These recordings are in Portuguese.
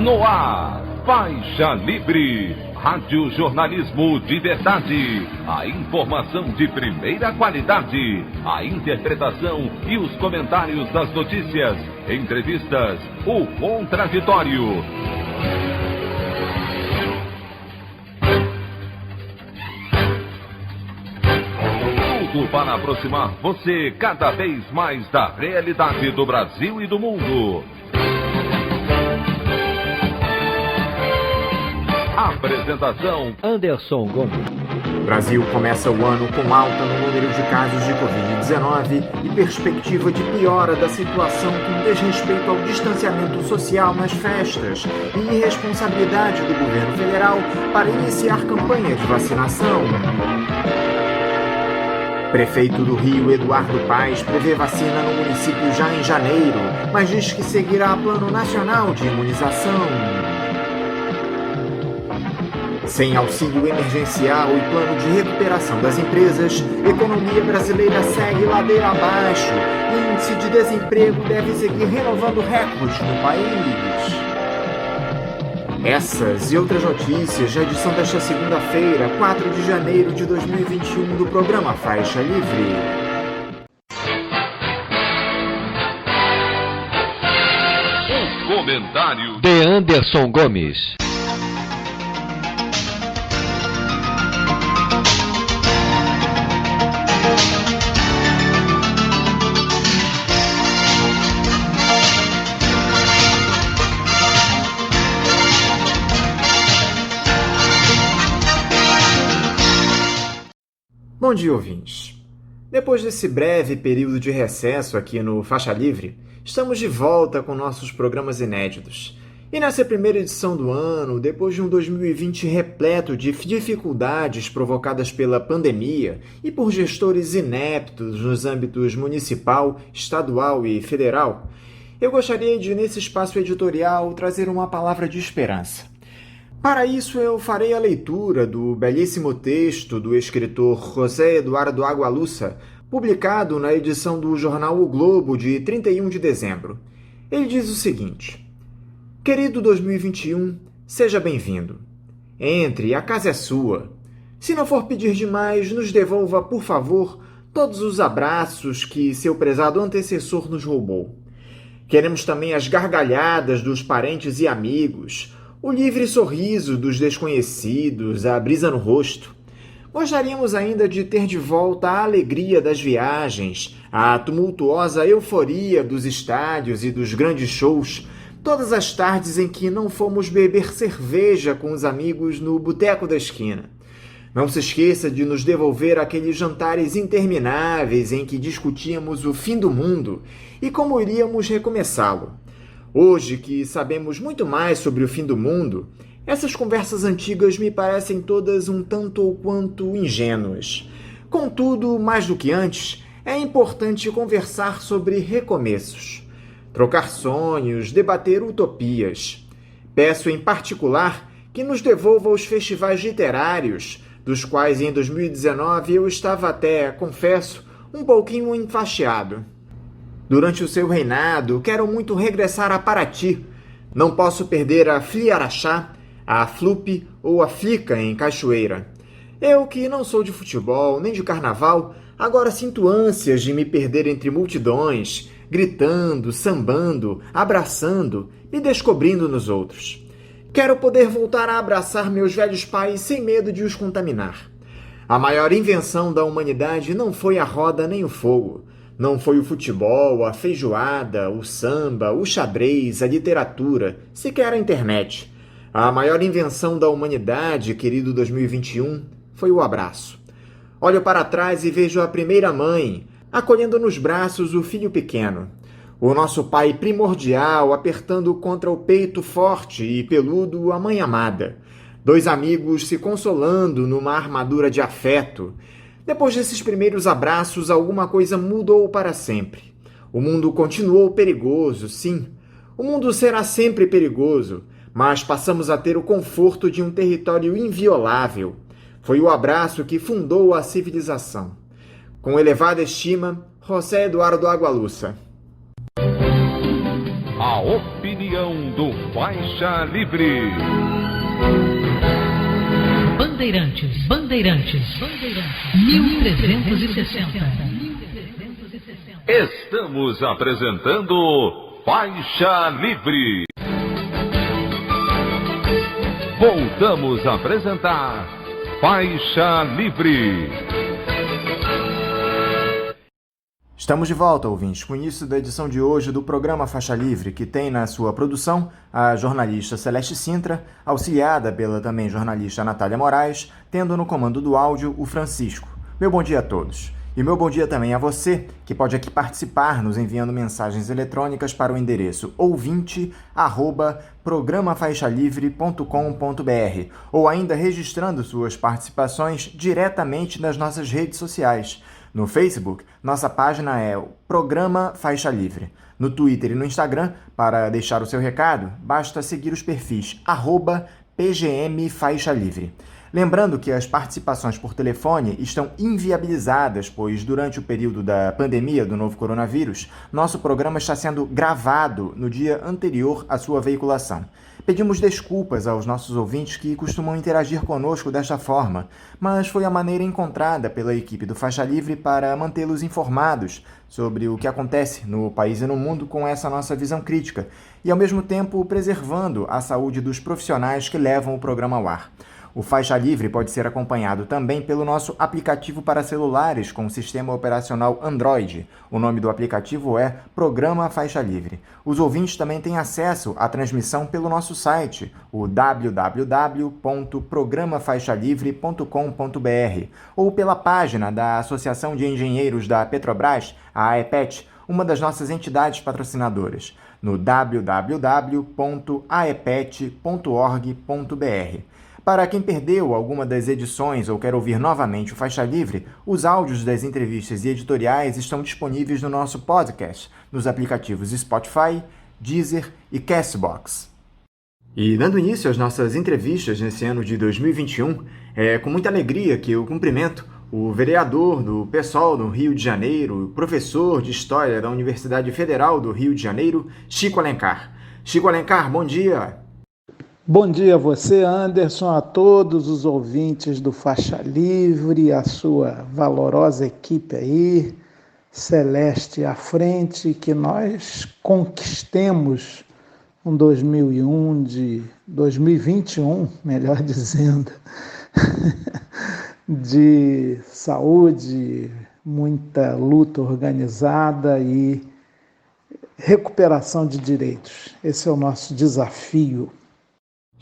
No ar, Faixa Livre, rádio jornalismo de verdade, a informação de primeira qualidade, a interpretação e os comentários das notícias, entrevistas, o contraditório. Tudo para aproximar você cada vez mais da realidade do Brasil e do mundo. Apresentação: Anderson Gomes. O Brasil começa o ano com alta no número de casos de Covid-19 e perspectiva de piora da situação com desrespeito ao distanciamento social nas festas e irresponsabilidade do governo federal para iniciar campanha de vacinação. Prefeito do Rio, Eduardo Paes, prevê vacina no município já em janeiro, mas diz que seguirá Plano Nacional de Imunização. Sem auxílio emergencial e plano de recuperação das empresas, a economia brasileira segue ladeira abaixo e o índice de desemprego deve seguir renovando recordes no país. Essas e outras notícias da edição desta segunda-feira, 4 de janeiro de 2021, do programa Faixa Livre. O comentário de Anderson Gomes. Bom dia, ouvintes. Depois desse breve período de recesso aqui no Faixa Livre, estamos de volta com nossos programas inéditos. E nessa primeira edição do ano, depois de um 2020 repleto de dificuldades provocadas pela pandemia e por gestores ineptos nos âmbitos municipal, estadual e federal, eu gostaria de, nesse espaço editorial, trazer uma palavra de esperança. Para isso, eu farei a leitura do belíssimo texto do escritor José Eduardo Agualusa, publicado na edição do jornal O Globo de 31 de dezembro. Ele diz o seguinte: Querido 2021, seja bem-vindo. Entre, a casa é sua. Se não for pedir demais, nos devolva, por favor, todos os abraços que seu prezado antecessor nos roubou. Queremos também as gargalhadas dos parentes e amigos, o livre sorriso dos desconhecidos, a brisa no rosto. Gostaríamos ainda de ter de volta a alegria das viagens, a tumultuosa euforia dos estádios e dos grandes shows, todas as tardes em que não fomos beber cerveja com os amigos no boteco da esquina. Não se esqueça de nos devolver aqueles jantares intermináveis em que discutíamos o fim do mundo e como iríamos recomeçá-lo. Hoje, que sabemos muito mais sobre o fim do mundo, essas conversas antigas me parecem todas um tanto ou quanto ingênuas. Contudo, mais do que antes, é importante conversar sobre recomeços, trocar sonhos, debater utopias. Peço em particular que nos devolva os festivais literários, dos quais em 2019 eu estava até, confesso, um pouquinho enfastiado. Durante o seu reinado, quero muito regressar a Paraty. Não posso perder a Fliaraxá, a Flup ou a Flica em Cachoeira. Eu, que não sou de futebol nem de carnaval, agora sinto ânsias de me perder entre multidões, gritando, sambando, abraçando, me descobrindo nos outros. Quero poder voltar a abraçar meus velhos pais sem medo de os contaminar. A maior invenção da humanidade não foi a roda nem o fogo. Não foi o futebol, a feijoada, o samba, o xadrez, a literatura, sequer a internet. A maior invenção da humanidade, querido 2021, foi o abraço. Olho para trás e vejo a primeira mãe, acolhendo nos braços o filho pequeno. O nosso pai primordial apertando contra o peito forte e peludo a mãe amada. Dois amigos se consolando numa armadura de afeto. Depois desses primeiros abraços, alguma coisa mudou para sempre. O mundo continuou perigoso, sim. O mundo será sempre perigoso, mas passamos a ter o conforto de um território inviolável. Foi o abraço que fundou a civilização. Com elevada estima, José Eduardo Agualusa. a opinião do Faixa Livre. Bandeirantes, 1360. Estamos apresentando Faixa Livre. Voltamos a apresentar Faixa Livre. Estamos de volta, ouvintes, com o início da edição de hoje do programa Faixa Livre, que tem na sua produção a jornalista Celeste Sintra, auxiliada pela também jornalista Natália Moraes, tendo no comando do áudio o Francisco. Meu bom dia a todos. E meu bom dia também a você, que pode aqui participar nos enviando mensagens eletrônicas para o endereço ouvinte@programafaixalivre.com.br ou ainda registrando suas participações diretamente nas nossas redes sociais. No Facebook, nossa página é o Programa Faixa Livre. No Twitter e no Instagram, para deixar o seu recado, basta seguir os perfis @PGMFaixaLivre. Lembrando que as participações por telefone estão inviabilizadas, pois durante o período da pandemia do novo coronavírus, nosso programa está sendo gravado no dia anterior à sua veiculação. Pedimos desculpas aos nossos ouvintes que costumam interagir conosco desta forma, mas foi a maneira encontrada pela equipe do Faixa Livre para mantê-los informados sobre o que acontece no país e no mundo com essa nossa visão crítica e, ao mesmo tempo, preservando a saúde dos profissionais que levam o programa ao ar. O Faixa Livre pode ser acompanhado também pelo nosso aplicativo para celulares com sistema operacional Android. O nome do aplicativo é Programa Faixa Livre. Os ouvintes também têm acesso à transmissão pelo nosso site, o www.programafaixalivre.com.br, ou pela página da Associação de Engenheiros da Petrobras, a AEPET, uma das nossas entidades patrocinadoras, no www.aepet.org.br. Para quem perdeu alguma das edições ou quer ouvir novamente o Faixa Livre, os áudios das entrevistas e editoriais estão disponíveis no nosso podcast, nos aplicativos Spotify, Deezer e Castbox. E dando início às nossas entrevistas nesse ano de 2021, é com muita alegria que eu cumprimento o vereador do PSOL no Rio de Janeiro, professor de História da Universidade Federal do Rio de Janeiro, Chico Alencar. Chico Alencar, bom dia! Bom dia a você, Anderson, a todos os ouvintes do Faixa Livre, a sua valorosa equipe aí, Celeste à frente, que nós conquistemos um 2021, melhor dizendo, de saúde, muita luta organizada e recuperação de direitos. Esse é o nosso desafio.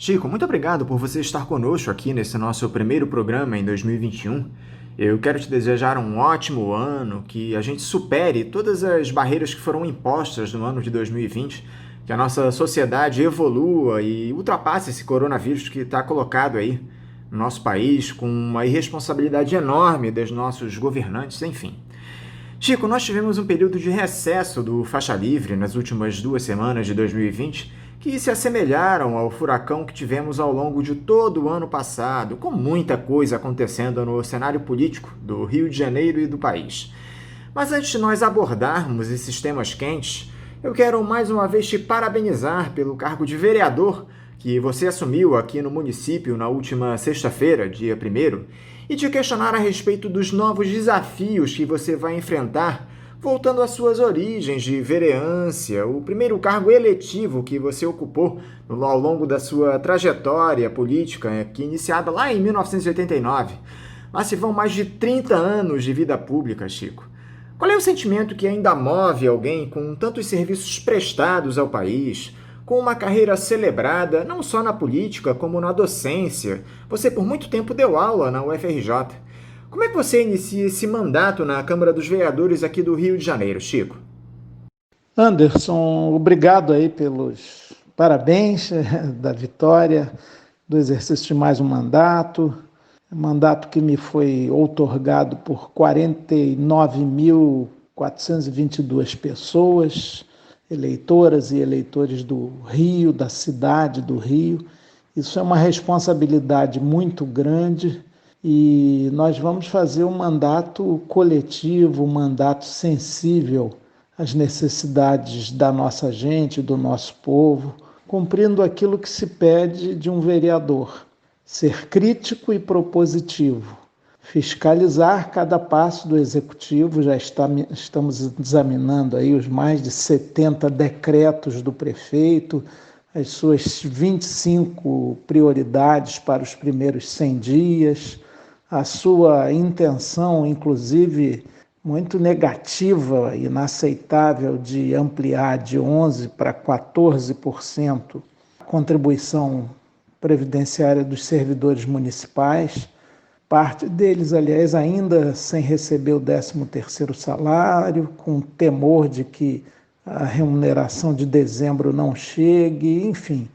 Chico, muito obrigado por você estar conosco aqui nesse nosso primeiro programa em 2021. Eu quero te desejar um ótimo ano, que a gente supere todas as barreiras que foram impostas no ano de 2020, que a nossa sociedade evolua e ultrapasse esse coronavírus que está colocado aí no nosso país, com uma irresponsabilidade enorme dos nossos governantes, enfim. Chico, nós tivemos um período de recesso do Faixa Livre nas últimas 2 semanas de 2020, que se assemelharam ao furacão que tivemos ao longo de todo o ano passado, com muita coisa acontecendo no cenário político do Rio de Janeiro e do país. Mas antes de nós abordarmos esses temas quentes, eu quero mais uma vez te parabenizar pelo cargo de vereador que você assumiu aqui no município na última sexta-feira, dia 1º, e te questionar a respeito dos novos desafios que você vai enfrentar voltando às suas origens de vereância, o primeiro cargo eletivo que você ocupou ao longo da sua trajetória política, que iniciada lá em 1989. Lá se vão mais de 30 anos de vida pública, Chico. Qual é o sentimento que ainda move alguém com tantos serviços prestados ao país, com uma carreira celebrada não só na política como na docência? Você por muito tempo deu aula na UFRJ. Como é que você inicia esse mandato na Câmara dos Vereadores aqui do Rio de Janeiro, Chico? Anderson, obrigado aí pelos parabéns da vitória, do exercício de mais um mandato que me foi outorgado por 49.422 pessoas, eleitoras e eleitores do Rio, da cidade do Rio. Isso é uma responsabilidade muito grande. E nós vamos fazer um mandato coletivo, um mandato sensível as necessidades da nossa gente, do nosso povo, cumprindo aquilo que se pede de um vereador: ser crítico e propositivo, fiscalizar cada passo do Executivo. Já estamos examinando aí os mais de 70 decretos do prefeito, as suas 25 prioridades para os primeiros 100 dias, a sua intenção, inclusive, muito negativa e inaceitável de ampliar de 11% para 14% a contribuição previdenciária dos servidores municipais, parte deles, aliás, ainda sem receber o 13º salário, com temor de que a remuneração de dezembro não chegue, enfim.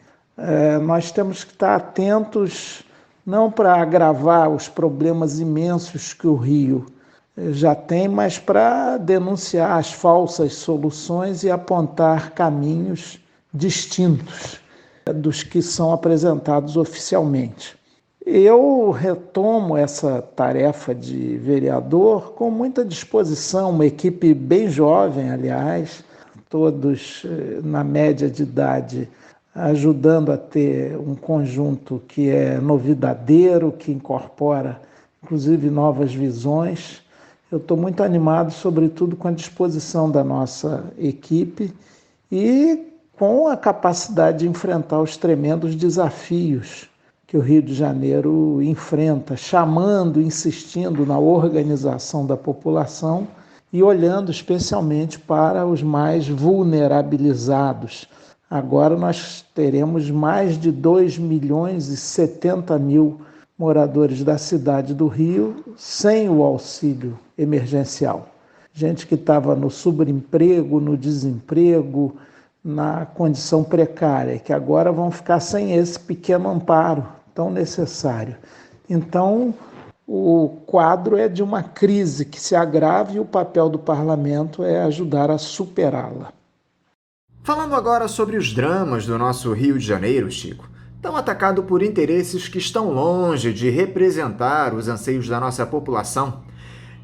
Nós temos que estar atentos não para agravar os problemas imensos que o Rio já tem, mas para denunciar as falsas soluções e apontar caminhos distintos dos que são apresentados oficialmente. Eu retomo essa tarefa de vereador com muita disposição, uma equipe bem jovem, aliás, todos na média de idade, ajudando a ter um conjunto que é novidadeiro, que incorpora, inclusive, novas visões. Eu estou muito animado, sobretudo, com a disposição da nossa equipe e com a capacidade de enfrentar os tremendos desafios que o Rio de Janeiro enfrenta, chamando, insistindo na organização da população e olhando especialmente para os mais vulnerabilizados. Agora nós teremos mais de 2.070.000 moradores da cidade do Rio sem o auxílio emergencial. Gente que estava no subemprego, no desemprego, na condição precária, que agora vão ficar sem esse pequeno amparo tão necessário. Então, o quadro é de uma crise que se agrava e o papel do parlamento é ajudar a superá-la. Falando agora sobre os dramas do nosso Rio de Janeiro, Chico, tão atacado por interesses que estão longe de representar os anseios da nossa população.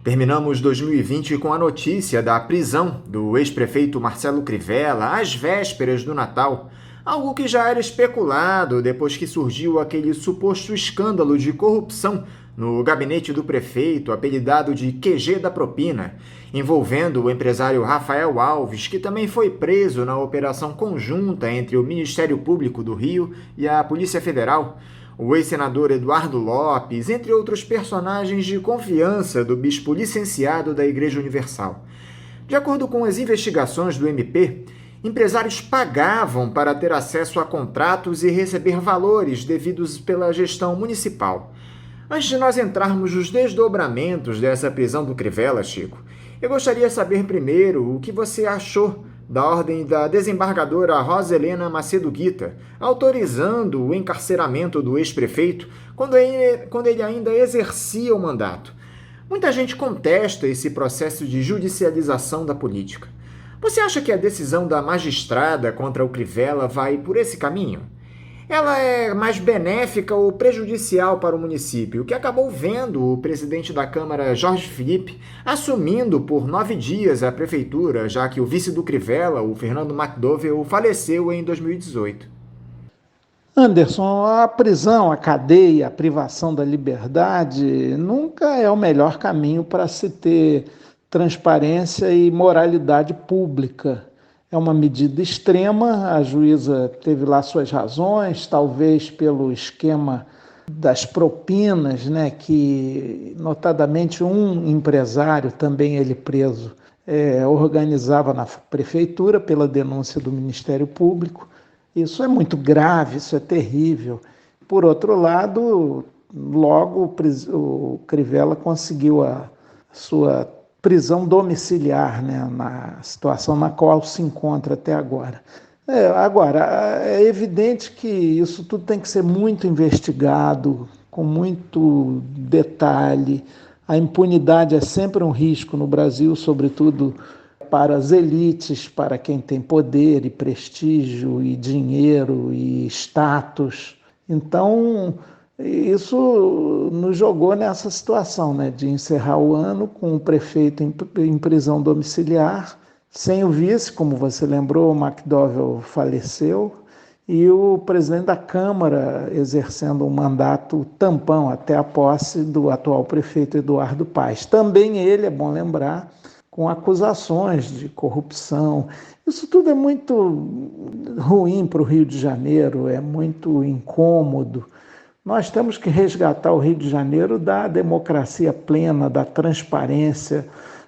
Terminamos 2020 com a notícia da prisão do ex-prefeito Marcelo Crivella às vésperas do Natal, algo que já era especulado depois que surgiu aquele suposto escândalo de corrupção no gabinete do prefeito, apelidado de QG da propina, envolvendo o empresário Rafael Alves, que também foi preso na operação conjunta entre o Ministério Público do Rio e a Polícia Federal, o ex-senador Eduardo Lopes, entre outros personagens de confiança do bispo licenciado da Igreja Universal. De acordo com as investigações do MP, empresários pagavam para ter acesso a contratos e receber valores devidos pela gestão municipal. Antes de nós entrarmos nos desdobramentos dessa prisão do Crivella, Chico, eu gostaria de saber primeiro o que você achou da ordem da desembargadora Rosa Helena Macedo Guita, autorizando o encarceramento do ex-prefeito quando ele ainda exercia o mandato. Muita gente contesta esse processo de judicialização da política. Você acha que a decisão da magistrada contra o Crivella vai por esse caminho? Ela é mais benéfica ou prejudicial para o município, que acabou vendo o presidente da Câmara, Jorge Felipe, assumindo por 9 dias a prefeitura, já que o vice do Crivella, o Fernando McDowell, faleceu em 2018. Anderson, a prisão, a cadeia, a privação da liberdade nunca é o melhor caminho para se ter transparência e moralidade pública. É uma medida extrema, a juíza teve lá suas razões, talvez pelo esquema das propinas, né, que notadamente um empresário, também ele preso, organizava na prefeitura pela denúncia do Ministério Público. Isso é muito grave, isso é terrível. Por outro lado, logo o Crivella conseguiu a sua prisão domiciliar, né, na situação na qual se encontra até agora. Agora, é evidente que isso tudo tem que ser muito investigado, com muito detalhe. A impunidade é sempre um risco no Brasil, sobretudo para as elites, para quem tem poder e prestígio e dinheiro e status. Então, isso nos jogou nessa situação, né, de encerrar o ano com o prefeito em prisão domiciliar Sem o vice, como você lembrou, o McDowell faleceu, e o presidente da Câmara exercendo um mandato tampão até a posse do atual prefeito Eduardo Paes. Também ele, é bom lembrar, com acusações de corrupção. Isso tudo é muito ruim para o Rio de Janeiro, é muito incômodo. Nós temos que resgatar o Rio de Janeiro da democracia plena, da transparência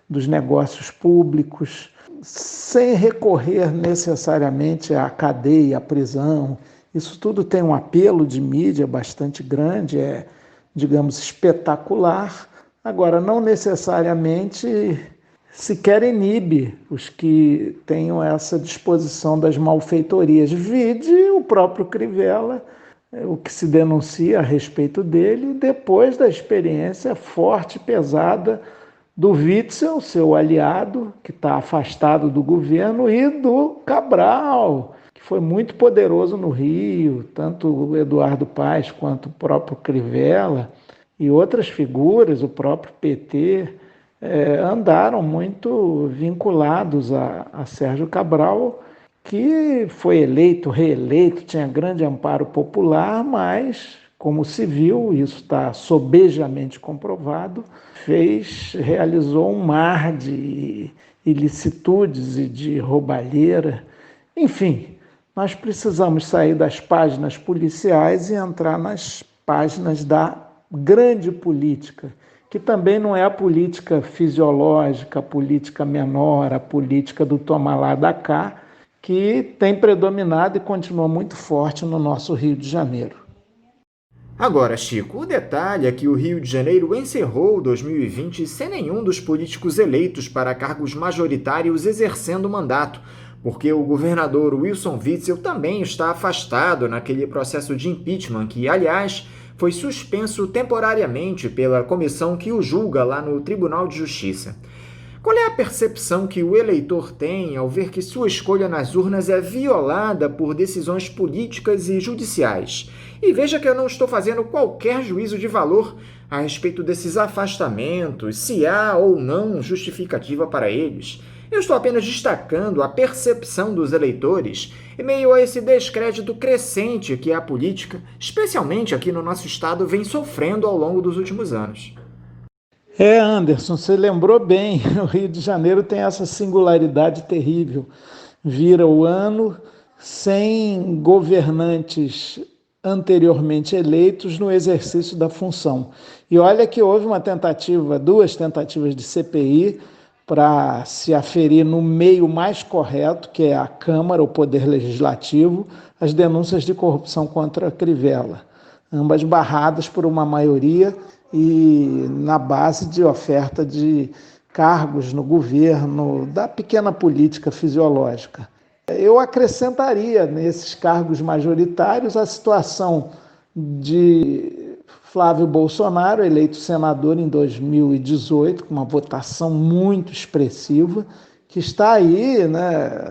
dos negócios públicos, sem recorrer necessariamente à cadeia, à prisão. Isso tudo tem um apelo de mídia bastante grande, é, digamos, espetacular. Agora, não necessariamente sequer inibe os que tenham essa disposição das malfeitorias. Vide o próprio Crivella, o que se denuncia a respeito dele, depois da experiência forte e pesada do Witzel, seu aliado, que está afastado do governo, e do Cabral, que foi muito poderoso no Rio, tanto o Eduardo Paes quanto o próprio Crivella e outras figuras, o próprio PT, andaram muito vinculados a Sérgio Cabral, que foi eleito, reeleito, tinha grande amparo popular, mas, como se viu, isso está sobejamente comprovado, realizou um mar de ilicitudes e de roubalheira. Enfim, nós precisamos sair das páginas policiais e entrar nas páginas da grande política, que também não é a política fisiológica, a política menor, a política do toma lá da cá, que tem predominado e continua muito forte no nosso Rio de Janeiro. Agora, Chico, o detalhe é que o Rio de Janeiro encerrou 2020 sem nenhum dos políticos eleitos para cargos majoritários exercendo o mandato, porque o governador Wilson Witzel também está afastado naquele processo de impeachment que, aliás, foi suspenso temporariamente pela comissão que o julga lá no Tribunal de Justiça. Qual é a percepção que o eleitor tem ao ver que sua escolha nas urnas é violada por decisões políticas e judiciais? E veja que eu não estou fazendo qualquer juízo de valor a respeito desses afastamentos, se há ou não justificativa para eles. Eu estou apenas destacando a percepção dos eleitores em meio a esse descrédito crescente que a política, especialmente aqui no nosso estado, vem sofrendo ao longo dos últimos anos. Anderson, você lembrou bem, o Rio de Janeiro tem essa singularidade terrível. Vira o ano sem governantes anteriormente eleitos no exercício da função. E olha que houve duas tentativas de CPI para se aferir no meio mais correto, que é a Câmara, o Poder Legislativo, as denúncias de corrupção contra Crivella, ambas barradas por uma maioria e na base de oferta de cargos no governo, da pequena política fisiológica. Eu acrescentaria nesses cargos majoritários a situação de Flávio Bolsonaro, eleito senador em 2018, com uma votação muito expressiva, que está aí,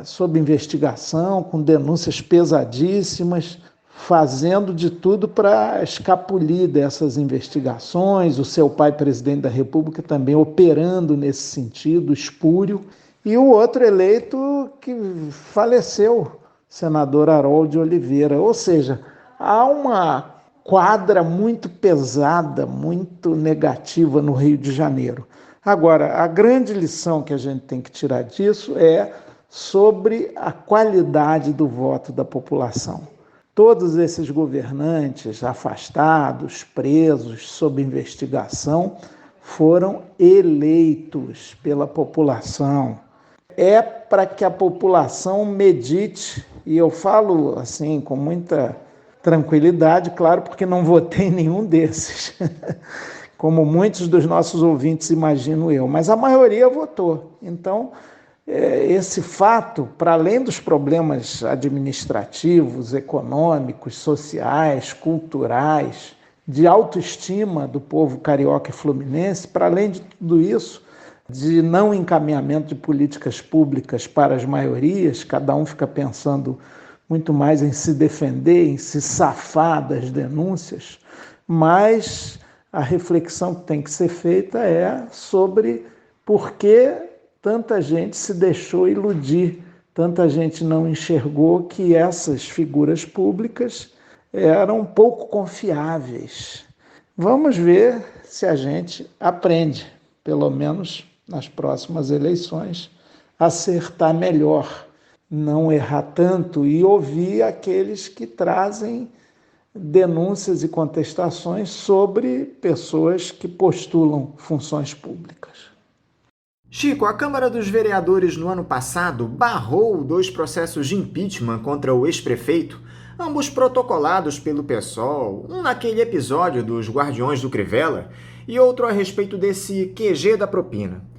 sob investigação, com denúncias pesadíssimas, fazendo de tudo para escapulir dessas investigações, o seu pai, presidente da República, também operando nesse sentido, espúrio, e o outro eleito que faleceu, senador Harold de Oliveira. Ou seja, há uma quadra muito pesada, muito negativa no Rio de Janeiro. Agora, a grande lição que a gente tem que tirar disso é sobre a qualidade do voto da população. Todos esses governantes afastados, presos, sob investigação, foram eleitos pela população. É para que a população medite, e eu falo assim com muita tranquilidade, claro, porque não votei em nenhum desses, como muitos dos nossos ouvintes imagino eu, mas a maioria votou. Então, esse fato, para além dos problemas administrativos, econômicos, sociais, culturais, de autoestima do povo carioca e fluminense, para além de tudo isso, de não encaminhamento de políticas públicas para as maiorias, cada um fica pensando muito mais em se defender, em se safar das denúncias, mas a reflexão que tem que ser feita é sobre por que tanta gente se deixou iludir, tanta gente não enxergou que essas figuras públicas eram pouco confiáveis. Vamos ver se a gente aprende, pelo menos nas próximas eleições, a acertar melhor, não errar tanto e ouvir aqueles que trazem denúncias e contestações sobre pessoas que postulam funções públicas. Chico, a Câmara dos Vereadores no ano passado barrou 2 processos de impeachment contra o ex-prefeito, ambos protocolados pelo PSOL, um naquele episódio dos Guardiões do Crivella e outro a respeito desse QG da propina.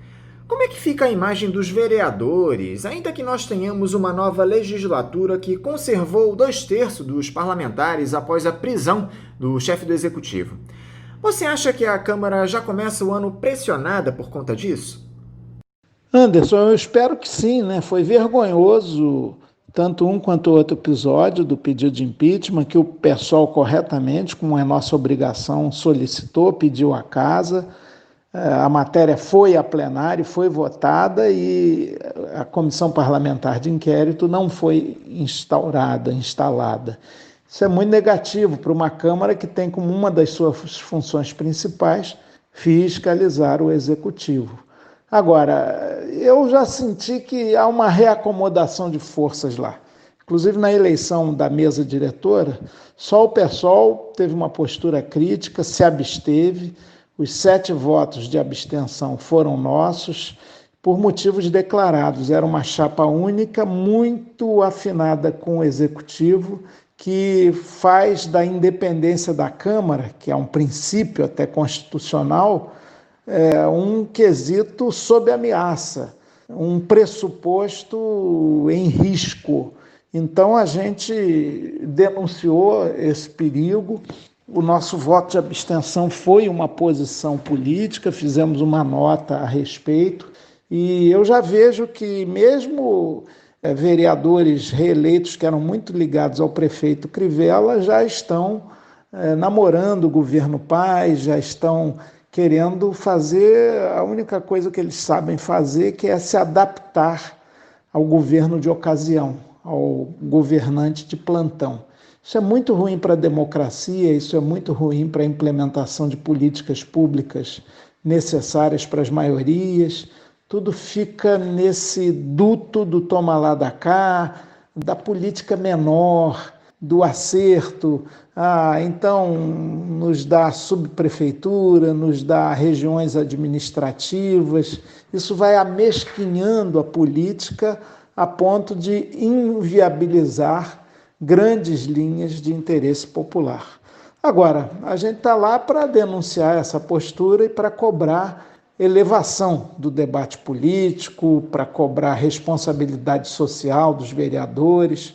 Como é que fica a imagem dos vereadores, ainda que nós tenhamos uma nova legislatura que conservou 2/3 dos parlamentares após a prisão do chefe do Executivo? Você acha que a Câmara já começa o ano pressionada por conta disso? Anderson, eu espero que sim, né? Foi vergonhoso tanto um quanto o outro episódio do pedido de impeachment, que o PSOL corretamente, como é nossa obrigação, solicitou, pediu à casa. A matéria foi a plenário, foi votada e a comissão parlamentar de inquérito não foi instalada. Isso é muito negativo para uma Câmara que tem como uma das suas funções principais fiscalizar o Executivo. Agora, eu já senti que há uma reacomodação de forças lá. Inclusive, na eleição da mesa diretora, só o PSOL teve uma postura crítica, se absteve. Os 7 votos de abstenção foram nossos, por motivos declarados. Era uma chapa única, muito afinada com o Executivo, que faz da independência da Câmara, que é um princípio até constitucional, um quesito sob ameaça, um pressuposto em risco. Então, a gente denunciou esse perigo. O nosso voto de abstenção foi uma posição política, fizemos uma nota a respeito, e eu já vejo que mesmo vereadores reeleitos que eram muito ligados ao prefeito Crivella já estão namorando o governo Paz, já estão querendo fazer a única coisa que eles sabem fazer, que é se adaptar ao governo de ocasião, ao governante de plantão. Isso é muito ruim para a democracia, isso é muito ruim para a implementação de políticas públicas necessárias para as maiorias. Tudo fica nesse duto do toma lá da cá, da política menor, do acerto. Então nos dá subprefeitura, nos dá regiões administrativas. Isso vai amesquinhando a política a ponto de inviabilizar grandes linhas de interesse popular. Agora, a gente está lá para denunciar essa postura e para cobrar elevação do debate político, para cobrar responsabilidade social dos vereadores,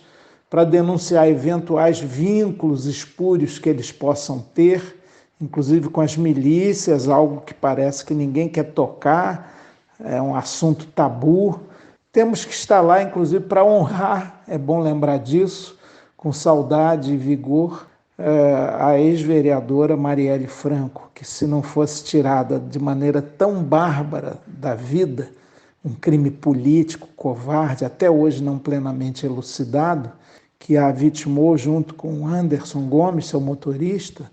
para denunciar eventuais vínculos espúrios que eles possam ter, inclusive com as milícias, algo que parece que ninguém quer tocar, é um assunto tabu. Temos que estar lá, inclusive, para honrar, é bom lembrar disso, com saudade e vigor, a ex-vereadora Marielle Franco, que se não fosse tirada de maneira tão bárbara da vida, um crime político, covarde, até hoje não plenamente elucidado, que a vitimou junto com Anderson Gomes, seu motorista,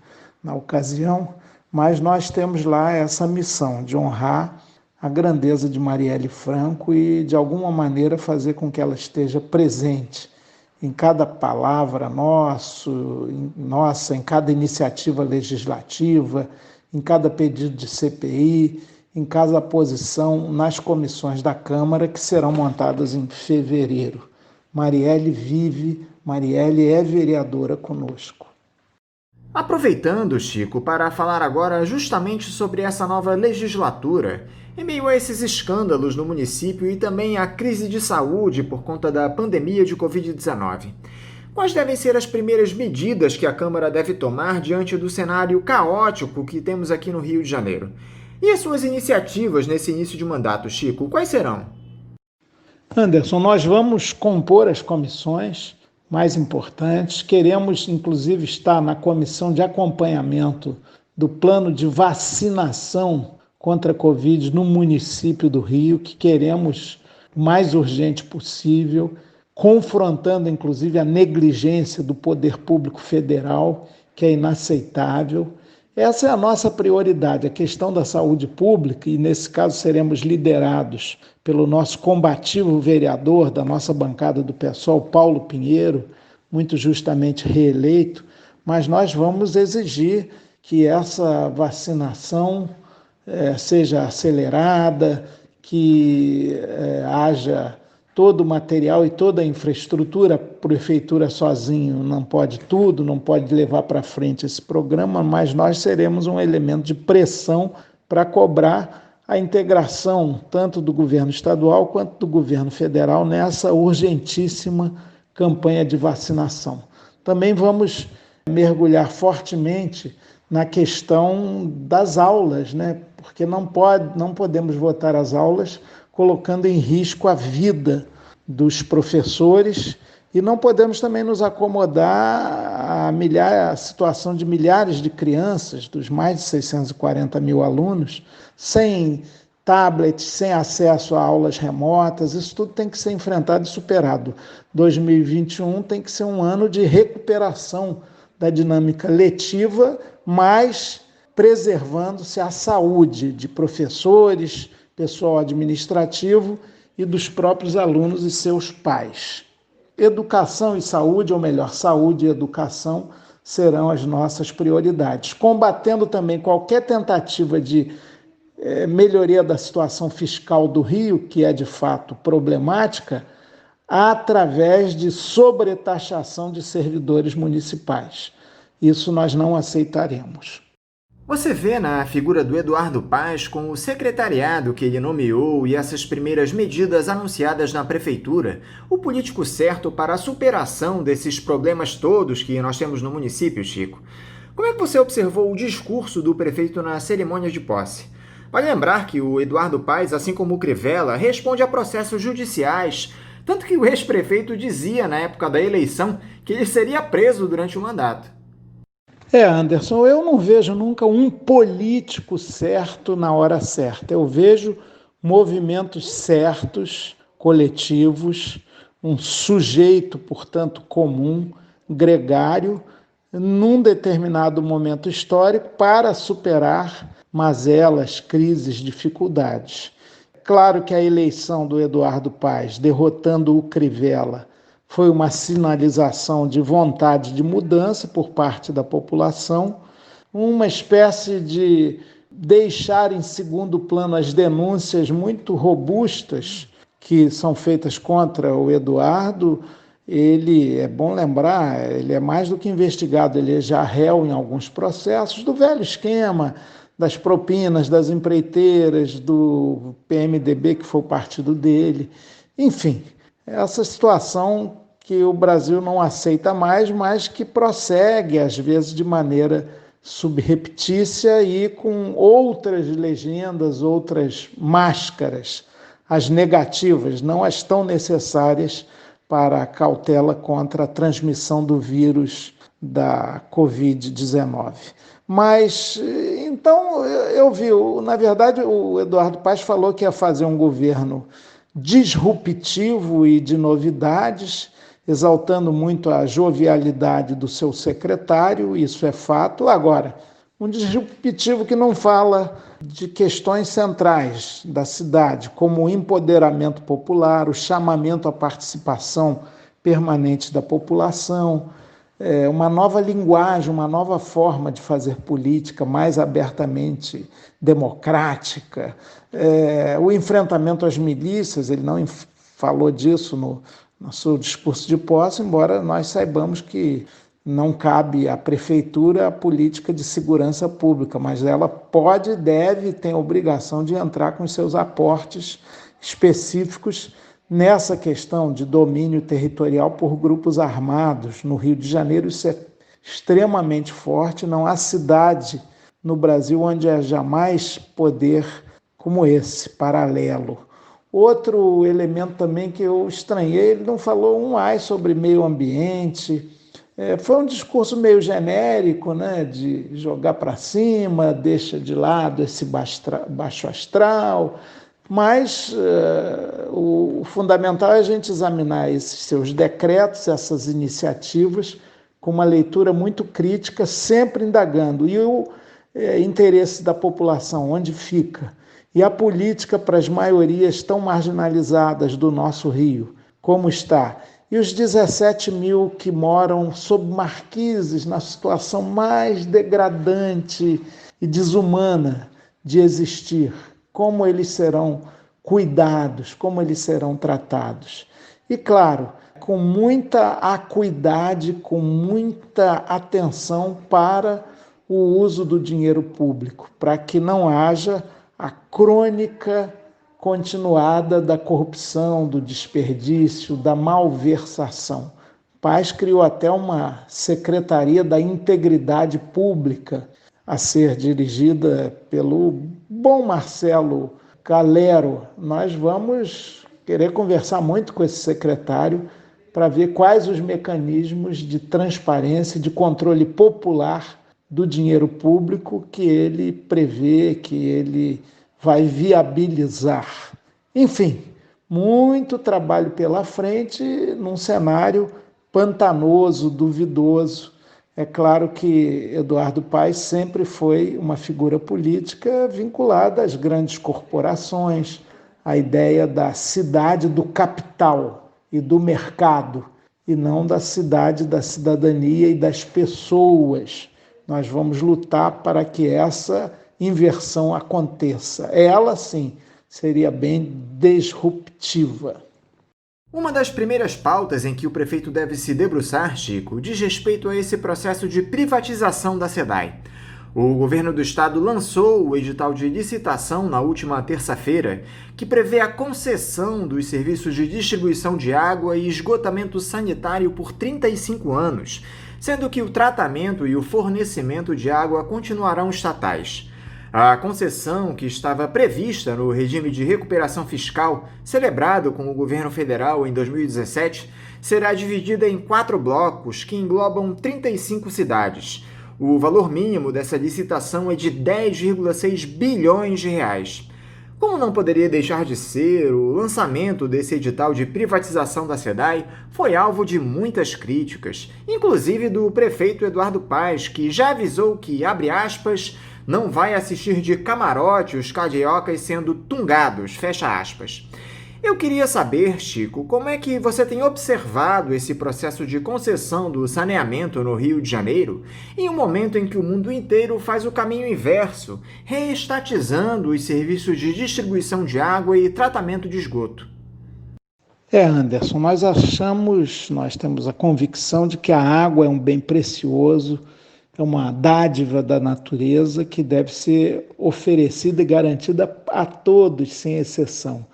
na ocasião, mas nós temos lá essa missão de honrar a grandeza de Marielle Franco e, de alguma maneira, fazer com que ela esteja presente em cada palavra nossa, em cada iniciativa legislativa, em cada pedido de CPI, em cada posição nas comissões da Câmara que serão montadas em fevereiro. Marielle vive, Marielle é vereadora conosco. Aproveitando, Chico, para falar agora justamente sobre essa nova legislatura, em meio a esses escândalos no município e também a crise de saúde por conta da pandemia de Covid-19. Quais devem ser as primeiras medidas que a Câmara deve tomar diante do cenário caótico que temos aqui no Rio de Janeiro? E as suas iniciativas nesse início de mandato, Chico, quais serão? Anderson, nós vamos compor as comissões mais importantes. Queremos, inclusive, estar na comissão de acompanhamento do plano de vacinação contra a Covid no município do Rio, que queremos o mais urgente possível, confrontando inclusive a negligência do poder público federal, que é inaceitável. Essa é a nossa prioridade, a questão da saúde pública, e nesse caso seremos liderados pelo nosso combativo vereador da nossa bancada do PSOL, Paulo Pinheiro, muito justamente reeleito, mas nós vamos exigir que essa vacinação seja acelerada, que haja todo o material e toda a infraestrutura. A prefeitura sozinho não pode tudo, não pode levar para frente esse programa, mas nós seremos um elemento de pressão para cobrar a integração tanto do governo estadual quanto do governo federal nessa urgentíssima campanha de vacinação. Também vamos mergulhar fortemente na questão das aulas, né? Porque não podemos voltar às aulas colocando em risco a vida dos professores, e não podemos também nos acomodar à situação de milhares de crianças, dos mais de 640 mil alunos, sem tablets, sem acesso a aulas remotas. Isso tudo tem que ser enfrentado e superado. 2021 tem que ser um ano de recuperação da dinâmica letiva, mas preservando-se a saúde de professores, pessoal administrativo e dos próprios alunos e seus pais. Educação e saúde, ou melhor, saúde e educação, serão as nossas prioridades, combatendo também qualquer tentativa de melhoria da situação fiscal do Rio, que é de fato problemática, através de sobretaxação de servidores municipais. Isso nós não aceitaremos. Você vê na figura do Eduardo Paes, com o secretariado que ele nomeou e essas primeiras medidas anunciadas na prefeitura, o político certo para a superação desses problemas todos que nós temos no município, Chico? Como é que você observou o discurso do prefeito na cerimônia de posse? Vale lembrar que o Eduardo Paes, assim como o Crivella, responde a processos judiciais, tanto que o ex-prefeito dizia na época da eleição que ele seria preso durante o mandato. Anderson, eu não vejo nunca um político certo na hora certa. Eu vejo movimentos certos, coletivos, um sujeito, portanto, comum, gregário, num determinado momento histórico para superar mazelas, crises, dificuldades. Claro que a eleição do Eduardo Paes, derrotando o Crivella, foi uma sinalização de vontade de mudança por parte da população, uma espécie de deixar em segundo plano as denúncias muito robustas que são feitas contra o Eduardo. Ele, é bom lembrar, ele é mais do que investigado, ele é já réu em alguns processos do velho esquema, das propinas, das empreiteiras, do PMDB, que foi o partido dele. Enfim, essa situação que o Brasil não aceita mais, mas que prossegue, às vezes, de maneira subreptícia e com outras legendas, outras máscaras, as negativas, não as tão necessárias para a cautela contra a transmissão do vírus da Covid-19. Mas, então, eu vi, na verdade, o Eduardo Paes falou que ia fazer um governo disruptivo e de novidades, exaltando muito a jovialidade do seu secretário, isso é fato. Agora, um disruptivo que não fala de questões centrais da cidade, como o empoderamento popular, o chamamento à participação permanente da população, uma nova linguagem, uma nova forma de fazer política mais abertamente democrática, o enfrentamento às milícias. Ele não falou disso no seu discurso de posse, embora nós saibamos que não cabe à prefeitura a política de segurança pública, mas ela pode e deve, tem a obrigação de entrar com seus aportes específicos nessa questão de domínio territorial por grupos armados. No Rio de Janeiro isso é extremamente forte, não há cidade no Brasil onde haja mais poder como esse, paralelo. Outro elemento também que eu estranhei, ele não falou um ai sobre meio ambiente, Foi um discurso meio genérico, né, de jogar para cima, deixa de lado esse baixo astral, mas o fundamental é a gente examinar esses seus decretos, essas iniciativas, com uma leitura muito crítica, sempre indagando. E o interesse da população, onde fica? E a política para as maiorias tão marginalizadas do nosso Rio, como está? E os 17 mil que moram sob marquises, na situação mais degradante e desumana de existir, como eles serão cuidados, como eles serão tratados. E, claro, com muita acuidade, com muita atenção para o uso do dinheiro público, para que não haja a crônica continuada da corrupção, do desperdício, da malversação. Paes criou até uma Secretaria da Integridade Pública a ser dirigida pelo bom Marcelo Galero. Nós vamos querer conversar muito com esse secretário para ver quais os mecanismos de transparência, de controle popular do dinheiro público que ele prevê, que ele vai viabilizar. Enfim, muito trabalho pela frente num cenário pantanoso, duvidoso. É claro que Eduardo Paes sempre foi uma figura política vinculada às grandes corporações, à ideia da cidade do capital e do mercado, e não da cidade da cidadania e das pessoas. Nós vamos lutar para que essa inversão aconteça. Ela, sim, seria bem disruptiva. Uma das primeiras pautas em que o prefeito deve se debruçar, Chico, diz respeito a esse processo de privatização da SEDAI. O governo do estado lançou o edital de licitação na última terça-feira, que prevê a concessão dos serviços de distribuição de água e esgotamento sanitário por 35 anos, sendo que o tratamento e o fornecimento de água continuarão estatais. A concessão, que estava prevista no regime de recuperação fiscal celebrado com o governo federal em 2017, será dividida em 4 blocos que englobam 35 cidades. O valor mínimo dessa licitação é de 10,6 bilhões de reais. Como não poderia deixar de ser, o lançamento desse edital de privatização da SEDAI foi alvo de muitas críticas, inclusive do prefeito Eduardo Paes, que já avisou que, abre aspas, não vai assistir de camarote os cariocas sendo tungados, fecha aspas. Eu queria saber, Chico, como é que você tem observado esse processo de concessão do saneamento no Rio de Janeiro em um momento em que o mundo inteiro faz o caminho inverso, reestatizando os serviços de distribuição de água e tratamento de esgoto. Anderson, nós temos a convicção de que a água é um bem precioso, é uma dádiva da natureza que deve ser oferecida e garantida a todos, sem exceção.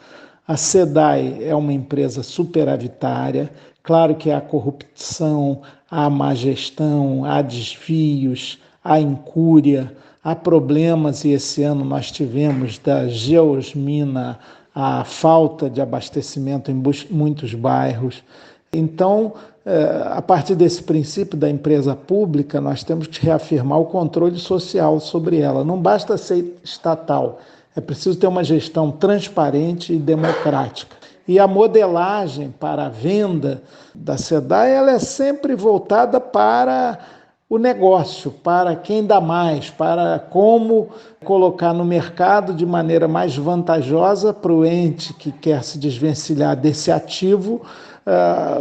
A SEDAI é uma empresa superavitária, claro que há corrupção, há má gestão, há desvios, há incúria, há problemas, e esse ano nós tivemos da geosmina a falta de abastecimento em muitos bairros. Então, a partir desse princípio da empresa pública, nós temos que reafirmar o controle social sobre ela. Não basta ser estatal, é preciso ter uma gestão transparente e democrática. E a modelagem para a venda da SEDAI ela é sempre voltada para o negócio, para quem dá mais, para como colocar no mercado de maneira mais vantajosa para o ente que quer se desvencilhar desse ativo,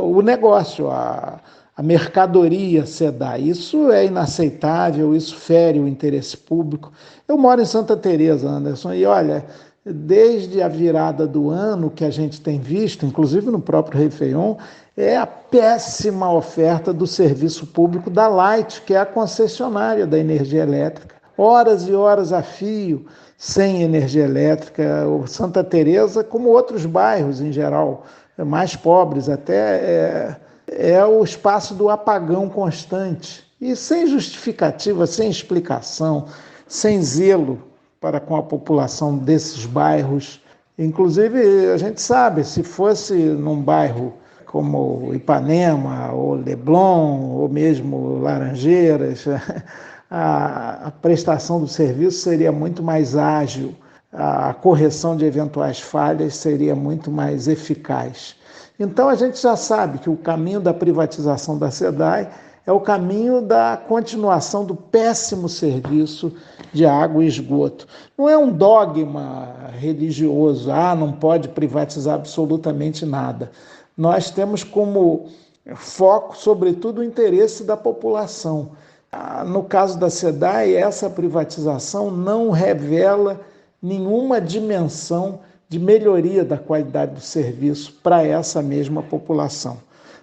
o negócio, a mercadoria SEDAI. Isso é inaceitável, isso fere o interesse público. Eu moro em Santa Teresa, Anderson, e olha, desde a virada do ano que a gente tem visto, inclusive no próprio Réveillon, é a péssima oferta do serviço público da Light, que é a concessionária da energia elétrica. Horas e horas a fio, sem energia elétrica. O Santa Teresa, como outros bairros em geral, mais pobres até, é o espaço do apagão constante. E sem justificativa, sem explicação, sem zelo para com a população desses bairros. Inclusive, a gente sabe, se fosse num bairro como Ipanema, ou Leblon, ou mesmo Laranjeiras, a prestação do serviço seria muito mais ágil, a correção de eventuais falhas seria muito mais eficaz. Então a gente já sabe que o caminho da privatização da SEDAI é o caminho da continuação do péssimo serviço de água e esgoto. Não é um dogma religioso, não pode privatizar absolutamente nada. Nós temos como foco, sobretudo, o interesse da população. No caso da SEDAI, essa privatização não revela nenhuma dimensão de melhoria da qualidade do serviço para essa mesma população.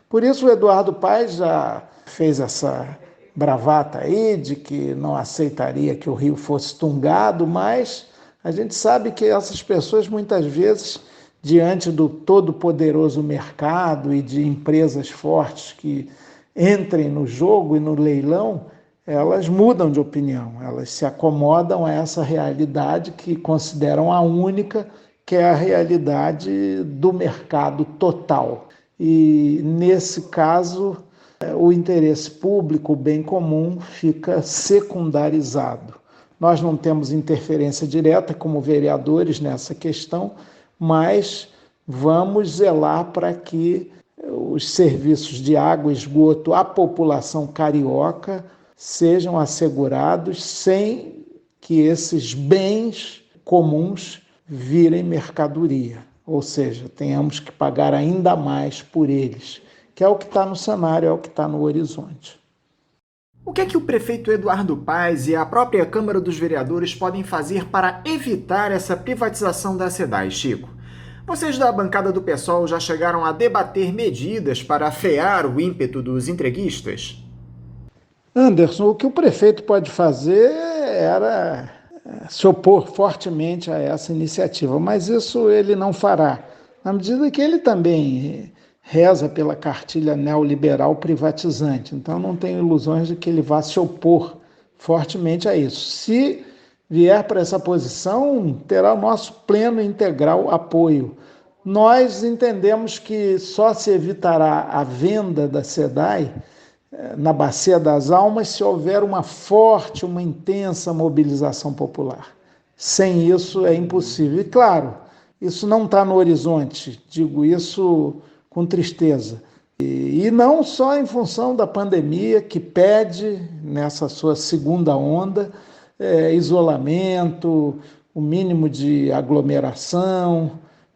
Por isso o Eduardo Paes já fez essa bravata aí de que não aceitaria que o rio fosse tungado, mas a gente sabe que essas pessoas muitas vezes, diante do todo-poderoso mercado e de empresas fortes que entrem no jogo e no leilão, elas mudam de opinião, elas se acomodam a essa realidade que consideram a única, que é a realidade do mercado total. E, nesse caso, o interesse público, o bem comum, fica secundarizado. Nós não temos interferência direta como vereadores nessa questão, mas vamos zelar para que os serviços de água e esgoto à população carioca sejam assegurados sem que esses bens comuns virem mercadoria, ou seja, tenhamos que pagar ainda mais por eles, que é o que está no cenário, é o que está no horizonte. O que é que o prefeito Eduardo Paes e a própria Câmara dos Vereadores podem fazer para evitar essa privatização da SEDAI, Chico? Vocês da bancada do PSOL já chegaram a debater medidas para frear o ímpeto dos entreguistas? Anderson, o que o prefeito pode fazer era se opor fortemente a essa iniciativa, mas isso ele não fará, na medida que ele também reza pela cartilha neoliberal privatizante, então não tenho ilusões de que ele vá se opor fortemente a isso. Se vier para essa posição, terá o nosso pleno e integral apoio. Nós entendemos que só se evitará a venda da SEDAI na Bacia das Almas se houver uma forte, uma intensa mobilização popular. Sem isso é impossível. E claro, isso não está no horizonte, digo isso com tristeza. E não só em função da pandemia, que pede, nessa sua segunda onda, isolamento, o mínimo de aglomeração.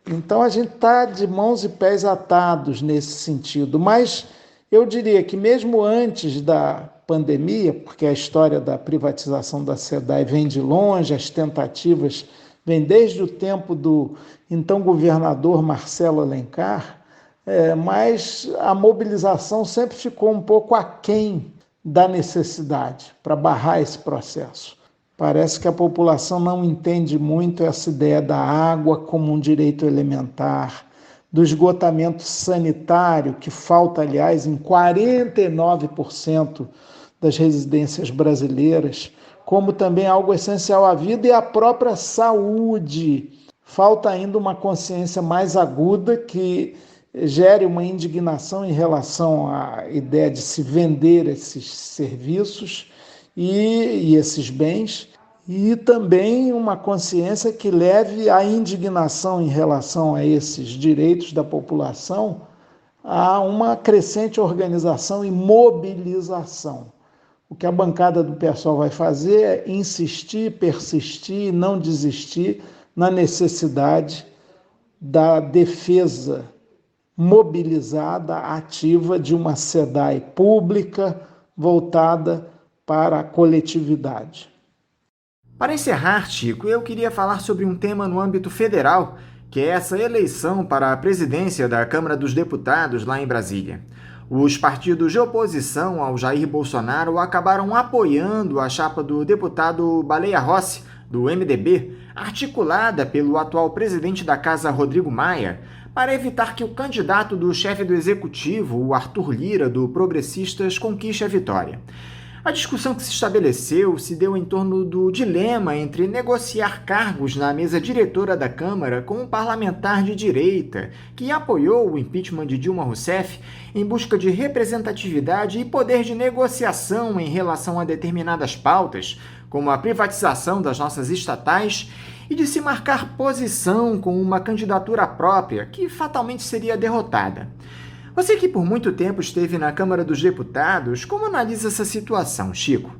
Então a gente está de mãos e pés atados nesse sentido, mas eu diria que mesmo antes da pandemia, porque a história da privatização da SEDAI vem de longe, as tentativas vêm desde o tempo do então governador Marcelo Alencar, mas a mobilização sempre ficou um pouco aquém da necessidade para barrar esse processo. Parece que a população não entende muito essa ideia da água como um direito elementar, do esgotamento sanitário, que falta, aliás, em 49% das residências brasileiras, como também algo essencial à vida e à própria saúde. Falta ainda uma consciência mais aguda que gere uma indignação em relação à ideia de se vender esses serviços e esses bens, e também uma consciência que leve a indignação em relação a esses direitos da população a uma crescente organização e mobilização. O que a bancada do PSOL vai fazer é insistir, persistir e não desistir na necessidade da defesa mobilizada, ativa de uma SEDAI pública voltada para a coletividade. Para encerrar, Chico, eu queria falar sobre um tema no âmbito federal, que é essa eleição para a presidência da Câmara dos Deputados lá em Brasília. Os partidos de oposição ao Jair Bolsonaro acabaram apoiando a chapa do deputado Baleia Rossi, do MDB, articulada pelo atual presidente da Casa, Rodrigo Maia, para evitar que o candidato do chefe do Executivo, o Arthur Lira, do Progressistas, conquiste a vitória. A discussão que se estabeleceu se deu em torno do dilema entre negociar cargos na mesa diretora da Câmara com um parlamentar de direita que apoiou o impeachment de Dilma Rousseff em busca de representatividade e poder de negociação em relação a determinadas pautas, como a privatização das nossas estatais, e de se marcar posição com uma candidatura própria que fatalmente seria derrotada. Você que por muito tempo esteve na Câmara dos Deputados, como analisa essa situação, Chico?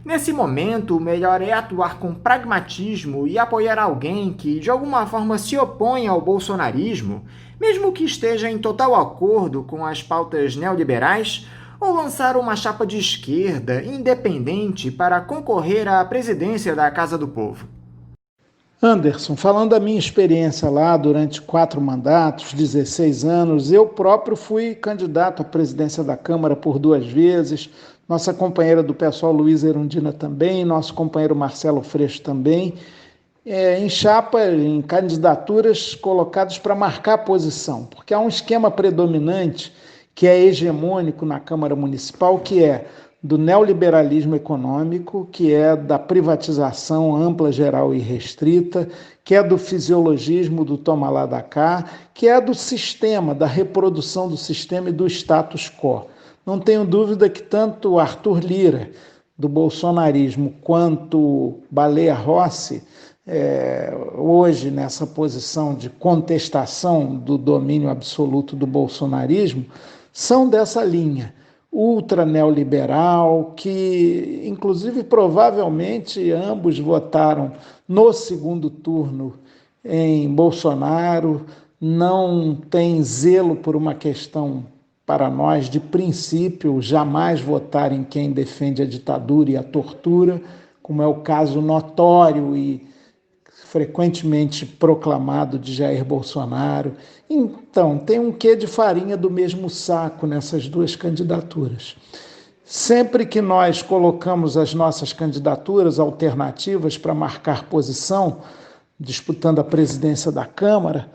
Nesse momento, o melhor é atuar com pragmatismo e apoiar alguém que, de alguma forma, se opõe ao bolsonarismo, mesmo que esteja em total acordo com as pautas neoliberais, ou lançar uma chapa de esquerda independente para concorrer à presidência da Casa do Povo? Anderson, falando da minha experiência lá durante 4 mandatos, 16 anos, eu próprio fui candidato à presidência da Câmara por 2 vezes, nossa companheira do PSOL, Luísa Erundina, também, nosso companheiro Marcelo Freixo também, em chapa, em candidaturas colocadas para marcar posição, porque há um esquema predominante que é hegemônico na Câmara Municipal, que é do neoliberalismo econômico, que é da privatização ampla, geral e restrita, que é do fisiologismo do toma lá da cá, que é do sistema, da reprodução do sistema e do status quo. Não tenho dúvida que tanto Arthur Lira, do bolsonarismo, quanto Baleia Rossi, hoje nessa posição de contestação do domínio absoluto do bolsonarismo, são dessa linha ultra neoliberal, que inclusive provavelmente ambos votaram no segundo turno em Bolsonaro, não tem zelo por uma questão para nós de princípio, jamais votar em quem defende a ditadura e a tortura, como é o caso notório e frequentemente proclamado de Jair Bolsonaro. Então, tem um quê de farinha do mesmo saco nessas 2 candidaturas. Sempre que nós colocamos as nossas candidaturas alternativas para marcar posição, disputando a presidência da Câmara,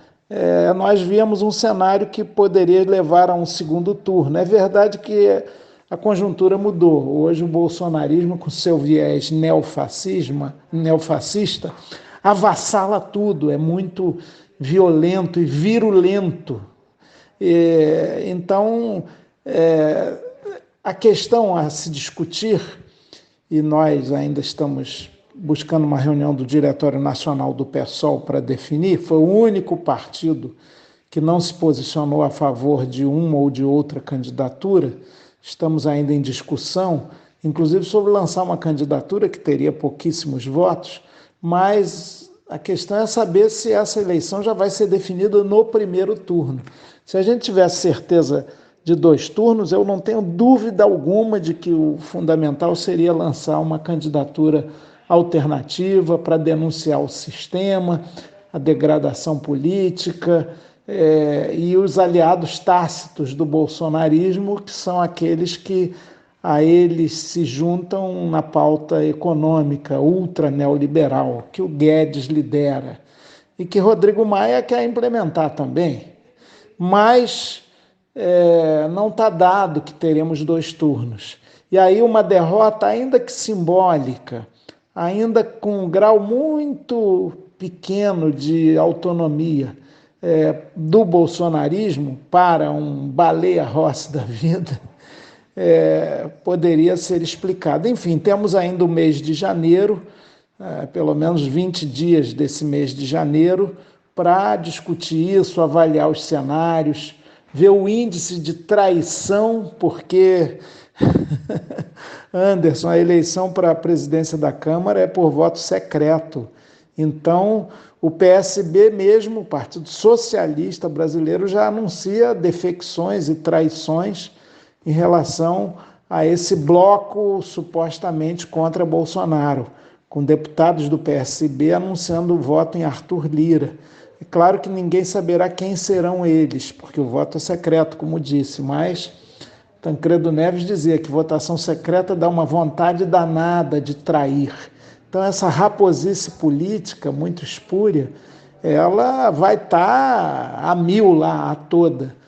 nós víamos um cenário que poderia levar a um segundo turno. É verdade que a conjuntura mudou. Hoje o bolsonarismo, com seu viés neofascista, avassala tudo, é muito violento e virulento. Então, a questão a se discutir, e nós ainda estamos buscando uma reunião do Diretório Nacional do PSOL para definir, foi o único partido que não se posicionou a favor de uma ou de outra candidatura. Estamos ainda em discussão, inclusive sobre lançar uma candidatura que teria pouquíssimos votos, mas a questão é saber se essa eleição já vai ser definida no primeiro turno. Se a gente tivesse certeza de 2 turnos, eu não tenho dúvida alguma de que o fundamental seria lançar uma candidatura alternativa para denunciar o sistema, a degradação política e os aliados tácitos do bolsonarismo, que são aqueles que a eles se juntam na pauta econômica ultra neoliberal, que o Guedes lidera e que Rodrigo Maia quer implementar também. Mas não está dado que teremos 2 turnos. E aí uma derrota, ainda que simbólica, ainda com um grau muito pequeno de autonomia do bolsonarismo para um Baleia Rossi da vida, poderia ser explicado. Enfim, temos ainda o mês de janeiro, pelo menos 20 dias desse mês de janeiro, para discutir isso, avaliar os cenários, ver o índice de traição, porque, Anderson, a eleição para a presidência da Câmara é por voto secreto. Então, o PSB mesmo, o Partido Socialista Brasileiro, já anuncia defecções e traições em relação a esse bloco supostamente contra Bolsonaro, com deputados do PSB anunciando o voto em Arthur Lira. É claro que ninguém saberá quem serão eles, porque o voto é secreto, como disse, mas Tancredo Neves dizia que votação secreta dá uma vontade danada de trair. Então essa raposice política muito espúria, ela vai estar a mil lá, a toda.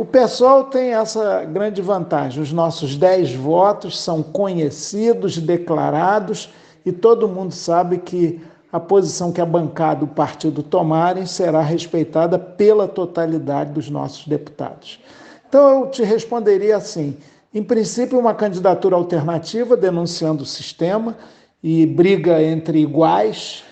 O PSOL tem essa grande vantagem, os nossos 10 votos são conhecidos, declarados, e todo mundo sabe que a posição que a bancada do partido tomarem será respeitada pela totalidade dos nossos deputados. Então eu te responderia assim, em princípio uma candidatura alternativa denunciando o sistema e briga entre iguais,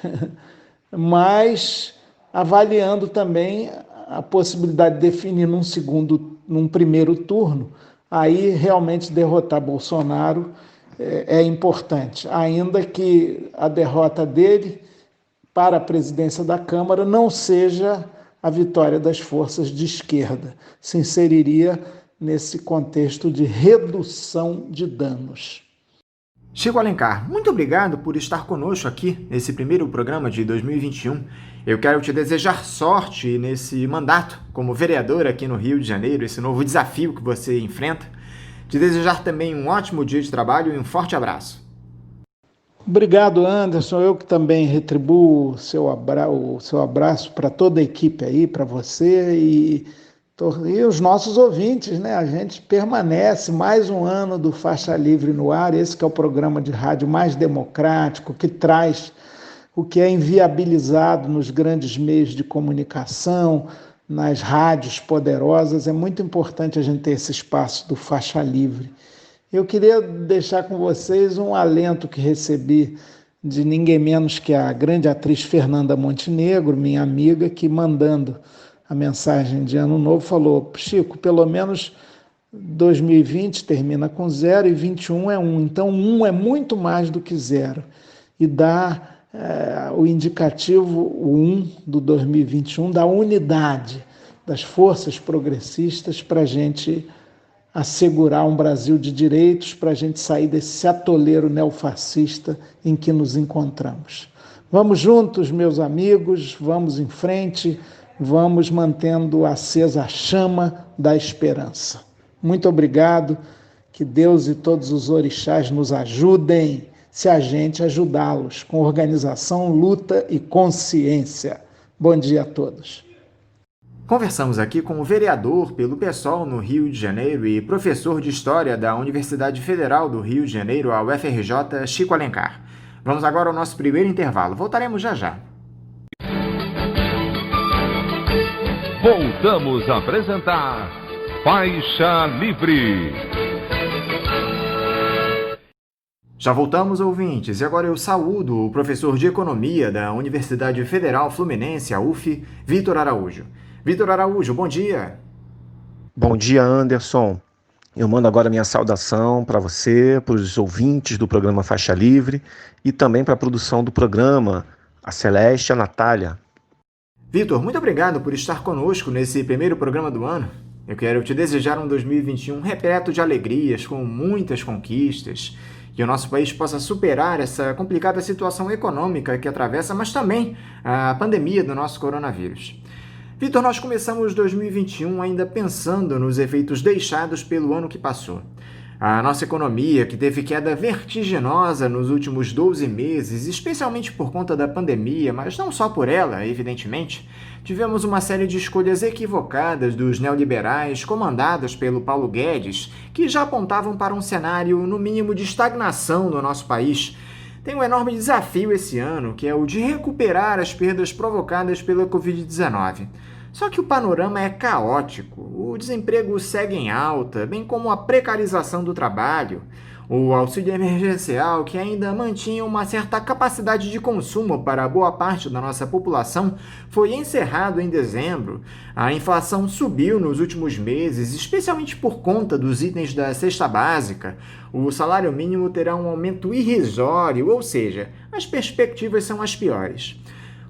mas avaliando também a possibilidade de definir num primeiro turno, aí realmente derrotar Bolsonaro é importante, ainda que a derrota dele para a presidência da Câmara não seja a vitória das forças de esquerda, se inseriria nesse contexto de redução de danos. Chico Alencar, muito obrigado por estar conosco aqui nesse primeiro programa de 2021. Eu quero te desejar sorte nesse mandato como vereador aqui no Rio de Janeiro, esse novo desafio que você enfrenta. Te desejar também um ótimo dia de trabalho e um forte abraço. Obrigado, Anderson. Eu que também retribuo o seu abraço para toda a equipe aí, para você e os nossos ouvintes, né? A gente permanece mais um ano do Faixa Livre no ar, esse que é o programa de rádio mais democrático, que traz o que é inviabilizado nos grandes meios de comunicação, nas rádios poderosas. É muito importante a gente ter esse espaço do Faixa Livre. Eu queria deixar com vocês um alento que recebi de ninguém menos que a grande atriz Fernanda Montenegro, minha amiga, que mandando a mensagem de Ano Novo falou: Chico, pelo menos 2020 termina com 0 e 21 é 1, então 1 é muito mais do que 0. E dá o indicativo, o 1 do 2021, da unidade das forças progressistas para a gente assegurar um Brasil de direitos, para a gente sair desse atoleiro neofascista em que nos encontramos. Vamos juntos, meus amigos, vamos em frente, vamos mantendo acesa a chama da esperança. Muito obrigado, que Deus e todos os orixás nos ajudem, se a gente ajudá-los, com organização, luta e consciência. Bom dia a todos. Conversamos aqui com o vereador pelo PSOL no Rio de Janeiro e professor de História da Universidade Federal do Rio de Janeiro, a UFRJ, Chico Alencar. Vamos agora ao nosso primeiro intervalo. Voltaremos já já. Voltamos a apresentar Faixa Livre. Já voltamos, ouvintes, e agora eu saúdo o professor de Economia da Universidade Federal Fluminense, a UF, Vitor Araújo. Vitor Araújo, bom dia. Bom dia, Anderson. Eu mando agora minha saudação para você, para os ouvintes do programa Faixa Livre e também para a produção do programa, a Celeste e a Natália. Vitor, muito obrigado por estar conosco nesse primeiro programa do ano. Eu quero te desejar um 2021 repleto de alegrias, com muitas conquistas, que o nosso país possa superar essa complicada situação econômica que atravessa, mas também a pandemia do nosso coronavírus. Vitor, nós começamos 2021 ainda pensando nos efeitos deixados pelo ano que passou. A nossa economia, que teve queda vertiginosa nos últimos 12 meses, especialmente por conta da pandemia, mas não só por ela, evidentemente, tivemos uma série de escolhas equivocadas dos neoliberais comandados pelo Paulo Guedes, que já apontavam para um cenário, no mínimo, de estagnação no nosso país. Tem um enorme desafio esse ano, que é o de recuperar as perdas provocadas pela Covid-19. Só que o panorama é caótico, o desemprego segue em alta, bem como a precarização do trabalho, o auxílio emergencial, que ainda mantinha uma certa capacidade de consumo para boa parte da nossa população, foi encerrado em dezembro. A inflação subiu nos últimos meses, especialmente por conta dos itens da cesta básica. O salário mínimo terá um aumento irrisório, ou seja, as perspectivas são as piores.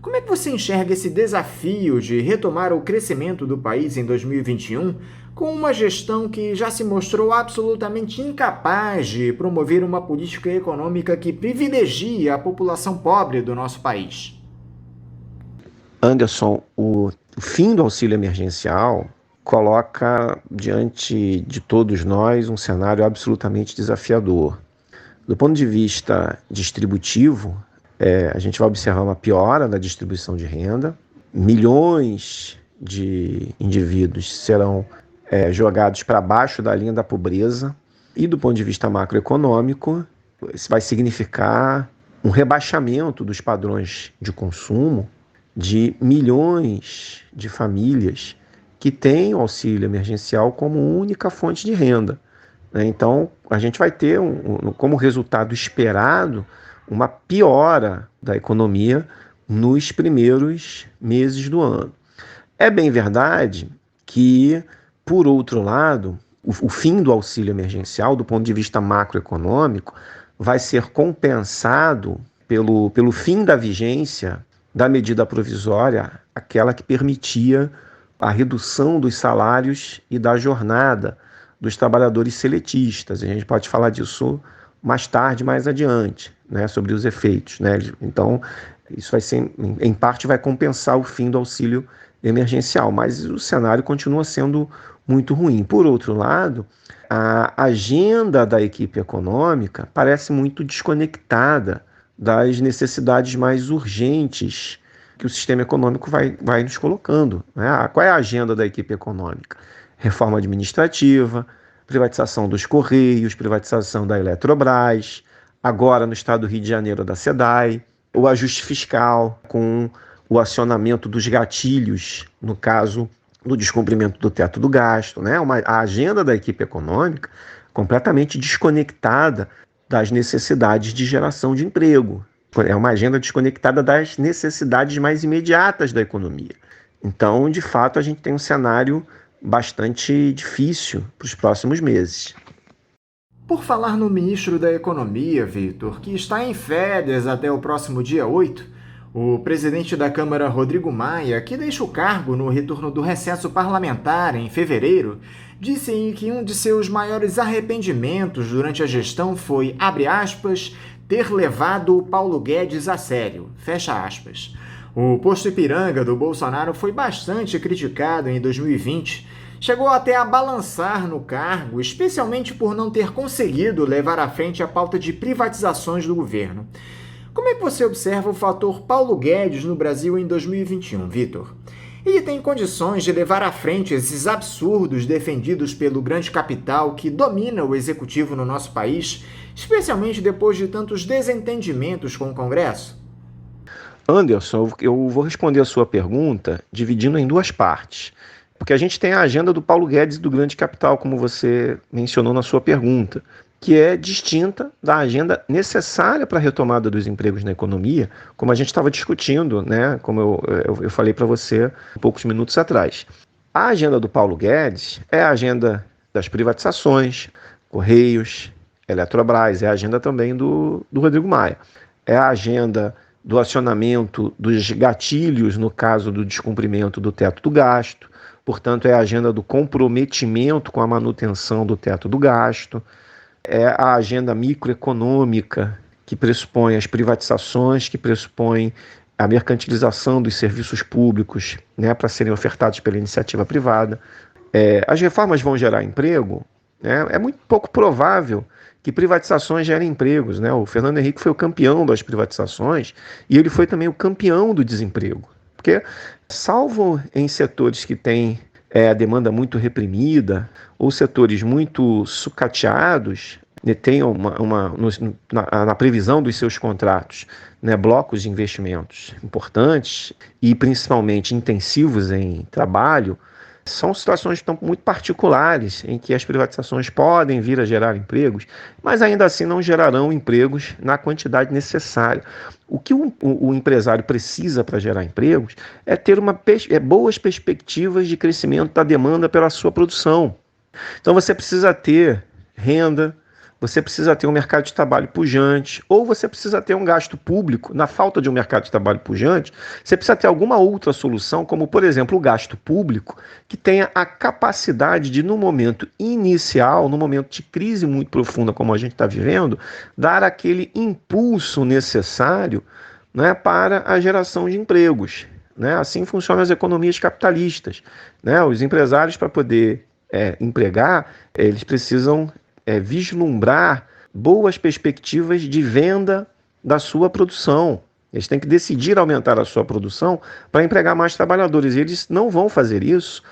Como é que você enxerga esse desafio de retomar o crescimento do país em 2021 com uma gestão que já se mostrou absolutamente incapaz de promover uma política econômica que privilegie a população pobre do nosso país? Anderson, o fim do auxílio emergencial coloca diante de todos nós um cenário absolutamente desafiador. Do ponto de vista distributivo, a gente vai observar uma piora na distribuição de renda, milhões de indivíduos serão jogados para baixo da linha da pobreza. E do ponto de vista macroeconômico, isso vai significar um rebaixamento dos padrões de consumo de milhões de famílias que têm o auxílio emergencial como única fonte de renda. Então, a gente vai ter, como resultado esperado, uma piora da economia nos primeiros meses do ano. É bem verdade que, por outro lado, o fim do auxílio emergencial, do ponto de vista macroeconômico, vai ser compensado pelo fim da vigência da medida provisória, aquela que permitia a redução dos salários e da jornada dos trabalhadores seletistas. A gente pode falar disso mais tarde, mais adiante, né, sobre os efeitos, né? Então, isso vai ser, em parte, vai compensar o fim do auxílio emergencial, mas o cenário continua sendo muito ruim. Por outro lado, a agenda da equipe econômica parece muito desconectada das necessidades mais urgentes que o sistema econômico vai nos colocando, né? Qual é a agenda da equipe econômica? Reforma administrativa, privatização dos Correios, privatização da Eletrobras, agora no estado do Rio de Janeiro da SEDAI, o ajuste fiscal com o acionamento dos gatilhos, no caso do descumprimento do teto do gasto, né? A agenda da equipe econômica completamente desconectada das necessidades de geração de emprego. É uma agenda desconectada das necessidades mais imediatas da economia. Então, de fato, a gente tem um cenário bastante difícil para os próximos meses. Por falar no ministro da Economia, Vitor, que está em férias até o próximo dia 8, o presidente da Câmara, Rodrigo Maia, que deixa o cargo no retorno do recesso parlamentar em fevereiro, disse que um de seus maiores arrependimentos durante a gestão foi, abre aspas, ter levado o Paulo Guedes a sério, fecha aspas. O posto Ipiranga do Bolsonaro foi bastante criticado em 2020, chegou até a balançar no cargo, especialmente por não ter conseguido levar à frente a pauta de privatizações do governo. Como é que você observa o fator Paulo Guedes no Brasil em 2021, Vitor? Ele tem condições de levar à frente esses absurdos defendidos pelo grande capital que domina o executivo no nosso país, especialmente depois de tantos desentendimentos com o Congresso? Anderson, eu vou responder a sua pergunta dividindo em duas partes. Porque a gente tem a agenda do Paulo Guedes e do grande capital, como você mencionou na sua pergunta, que é distinta da agenda necessária para a retomada dos empregos na economia, como a gente estava discutindo, né? Como eu falei para você poucos minutos atrás. A agenda do Paulo Guedes é a agenda das privatizações, Correios, Eletrobras, é a agenda também do Rodrigo Maia. É a agenda do acionamento dos gatilhos no caso do descumprimento do teto do gasto, portanto é a agenda do comprometimento com a manutenção do teto do gasto, é a agenda microeconômica que pressupõe as privatizações, que pressupõe a mercantilização dos serviços públicos, né, para serem ofertados pela iniciativa privada. As reformas vão gerar emprego, né? É muito pouco provável que privatizações gerem empregos, né? O Fernando Henrique foi o campeão das privatizações e ele foi também o campeão do desemprego. Porque, salvo em setores que têm a demanda muito reprimida ou setores muito sucateados, tenham na previsão dos seus contratos, né, blocos de investimentos importantes e principalmente intensivos em trabalho, são situações muito particulares em que as privatizações podem vir a gerar empregos, mas ainda assim não gerarão empregos na quantidade necessária. O que o empresário precisa para gerar empregos é ter boas perspectivas de crescimento da demanda pela sua produção. Então você precisa ter renda, você precisa ter um mercado de trabalho pujante, ou você precisa ter um gasto público. Na falta de um mercado de trabalho pujante, você precisa ter alguma outra solução, como, por exemplo, o gasto público, que tenha a capacidade de, no momento inicial, no momento de crise muito profunda como a gente está vivendo, dar aquele impulso necessário, né, para a geração de empregos. Né? Assim funcionam as economias capitalistas. Né? Os empresários, para poder empregar, eles precisam vislumbrar boas perspectivas de venda da sua produção. Eles têm que decidir aumentar a sua produção para empregar mais trabalhadores. E eles não vão fazer isso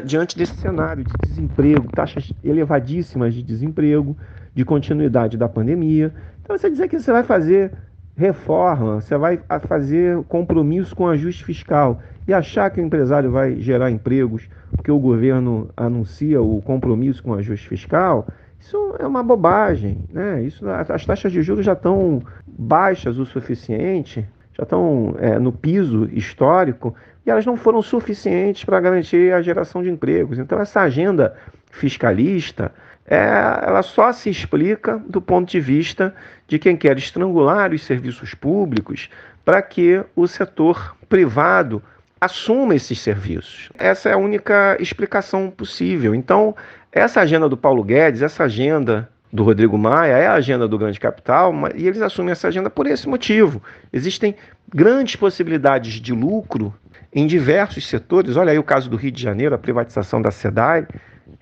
diante desse cenário de desemprego, taxas elevadíssimas de desemprego, de continuidade da pandemia. Então, você dizer que você vai fazer reforma, você vai fazer compromisso com ajuste fiscal e achar que o empresário vai gerar empregos porque o governo anuncia o compromisso com ajuste fiscal, isso é uma bobagem, né? As taxas de juros já estão baixas o suficiente, já estão no piso histórico, e elas não foram suficientes para garantir a geração de empregos. Então, essa agenda fiscalista, ela só se explica do ponto de vista de quem quer estrangular os serviços públicos para que o setor privado assuma esses serviços. Essa é a única explicação possível. Então, essa agenda do Paulo Guedes, essa agenda do Rodrigo Maia, é a agenda do grande capital, e eles assumem essa agenda por esse motivo. Existem grandes possibilidades de lucro em diversos setores. Olha aí o caso do Rio de Janeiro, a privatização da SEDAI.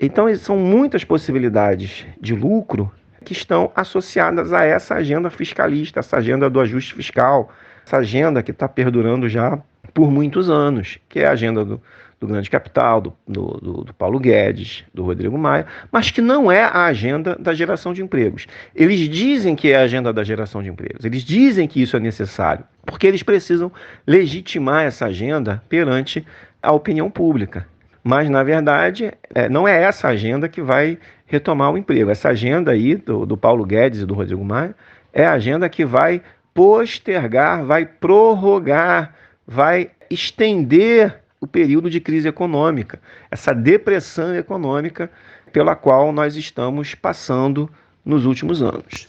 Então, são muitas possibilidades de lucro que estão associadas a essa agenda fiscalista, essa agenda do ajuste fiscal, essa agenda que está perdurando já por muitos anos, que é a agenda do grande capital, do Paulo Guedes, do Rodrigo Maia, mas que não é a agenda da geração de empregos. Eles dizem que é a agenda da geração de empregos, eles dizem que isso é necessário, porque eles precisam legitimar essa agenda perante a opinião pública. Mas, na verdade, não é essa agenda que vai retomar o emprego. Essa agenda aí do Paulo Guedes e do Rodrigo Maia é a agenda que vai postergar, vai prorrogar, vai estender o período de crise econômica, essa depressão econômica pela qual nós estamos passando nos últimos anos.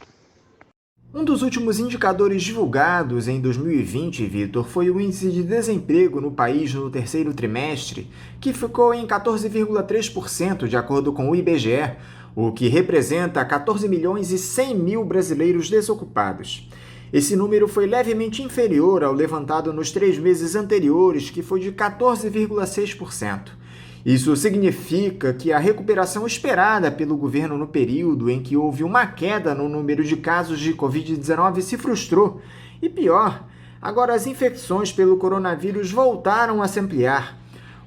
Um dos últimos indicadores divulgados em 2020, Vitor, foi o índice de desemprego no país no terceiro trimestre, que ficou em 14,3% de acordo com o IBGE, o que representa 14 milhões e 100 mil brasileiros desocupados. Esse número foi levemente inferior ao levantado nos 3 meses anteriores, que foi de 14,6%. Isso significa que a recuperação esperada pelo governo no período em que houve uma queda no número de casos de Covid-19 se frustrou. E pior, agora as infecções pelo coronavírus voltaram a se ampliar.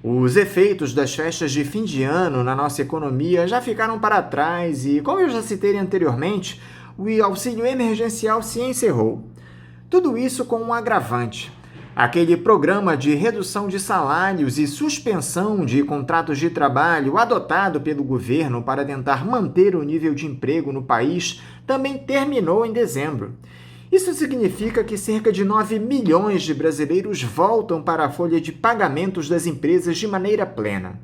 Os efeitos das festas de fim de ano na nossa economia já ficaram para trás e, como eu já citei anteriormente, o auxílio emergencial se encerrou. Tudo isso com um agravante. Aquele programa de redução de salários e suspensão de contratos de trabalho adotado pelo governo para tentar manter o nível de emprego no país também terminou em dezembro. Isso significa que cerca de 9 milhões de brasileiros voltam para a folha de pagamentos das empresas de maneira plena.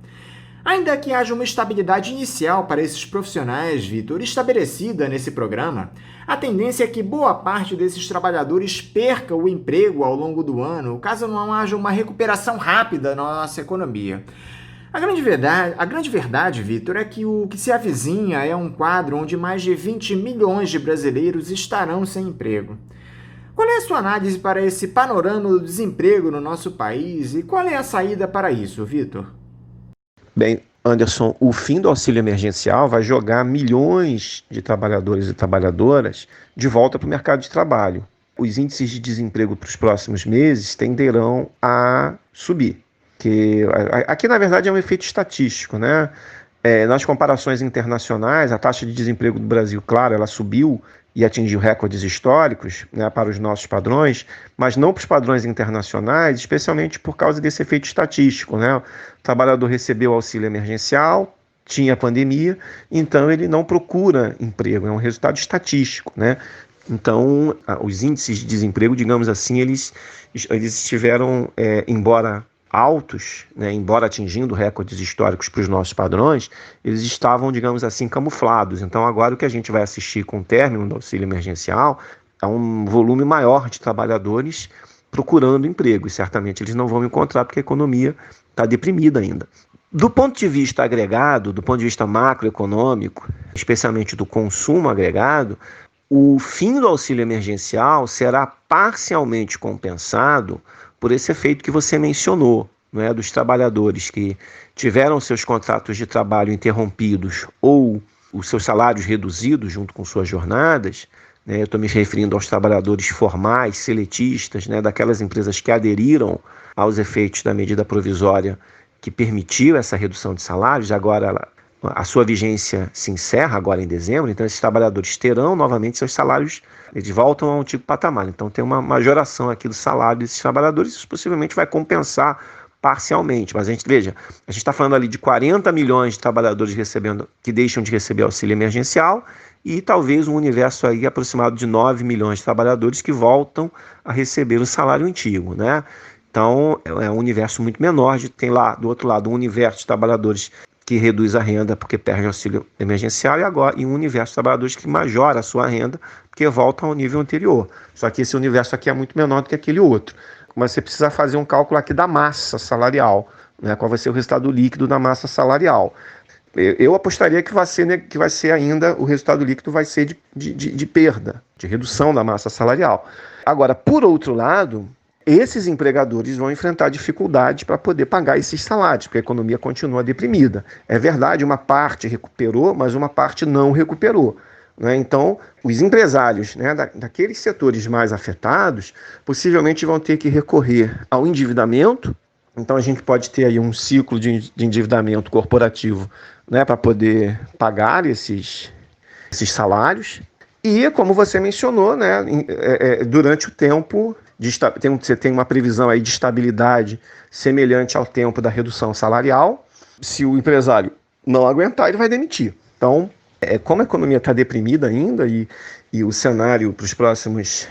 Ainda que haja uma estabilidade inicial para esses profissionais, Vitor, estabelecida nesse programa, a tendência é que boa parte desses trabalhadores perca o emprego ao longo do ano, caso não haja uma recuperação rápida na nossa economia. A grande verdade, Vitor, é que o que se avizinha é um quadro onde mais de 20 milhões de brasileiros estarão sem emprego. Qual é a sua análise para esse panorama do desemprego no nosso país e qual é a saída para isso, Vitor? Bem, Anderson, o fim do auxílio emergencial vai jogar milhões de trabalhadores e trabalhadoras de volta para o mercado de trabalho. Os índices de desemprego para os próximos meses tenderão a subir. Aqui, na verdade, é um efeito estatístico, né? Nas comparações internacionais, a taxa de desemprego do Brasil, claro, ela subiu e atingiu recordes históricos, né, para os nossos padrões, mas não para os padrões internacionais, especialmente por causa desse efeito estatístico, né? O trabalhador recebeu auxílio emergencial, tinha pandemia, então ele não procura emprego, é um resultado estatístico, né? Então, os índices de desemprego, digamos assim, eles estiveram, embora altos, né, embora atingindo recordes históricos para os nossos padrões, eles estavam, digamos assim, camuflados. Então, agora o que a gente vai assistir com o término do auxílio emergencial é um volume maior de trabalhadores procurando emprego, e certamente eles não vão encontrar porque a economia está deprimida ainda. Do ponto de vista agregado, do ponto de vista macroeconômico, especialmente do consumo agregado, o fim do auxílio emergencial será parcialmente compensado por esse efeito que você mencionou, não é? Dos trabalhadores que tiveram seus contratos de trabalho interrompidos ou os seus salários reduzidos junto com suas jornadas, né? Eu estou me referindo aos trabalhadores formais, seletistas, né? Daquelas empresas que aderiram aos efeitos da medida provisória que permitiu essa redução de salários. Agora a sua vigência se encerra agora em dezembro, então esses trabalhadores terão novamente seus salários, eles voltam ao antigo patamar. Então tem uma majoração aqui do salário desses trabalhadores, isso possivelmente vai compensar parcialmente. Mas a gente está falando ali de 40 milhões de trabalhadores que deixam de receber auxílio emergencial e talvez um universo aí aproximado de 9 milhões de trabalhadores que voltam a receber o salário antigo, né? Então é um universo muito menor. Tem lá do outro lado um universo de trabalhadores que reduz a renda porque perde o auxílio emergencial e um universo de trabalhadores que majora a sua renda porque volta ao nível anterior. Só que esse universo aqui é muito menor do que aquele outro. Mas você precisa fazer um cálculo aqui da massa salarial, né? Qual vai ser o resultado líquido da massa salarial. Eu apostaria que vai ser ainda, o resultado líquido vai ser de perda, de redução da massa salarial. Agora, por outro lado, esses empregadores vão enfrentar dificuldade para poder pagar esses salários, porque a economia continua deprimida. É verdade, uma parte recuperou, mas uma parte não recuperou, né? Então, os empresários, né, daqueles setores mais afetados, possivelmente vão ter que recorrer ao endividamento. Então, a gente pode ter aí um ciclo de endividamento corporativo, né, para poder pagar esses salários. E, como você mencionou, né, durante o tempo, você tem uma previsão aí de estabilidade semelhante ao tempo da redução salarial. Se o empresário não aguentar, ele vai demitir. Então, como a economia está deprimida ainda e o cenário para os próximos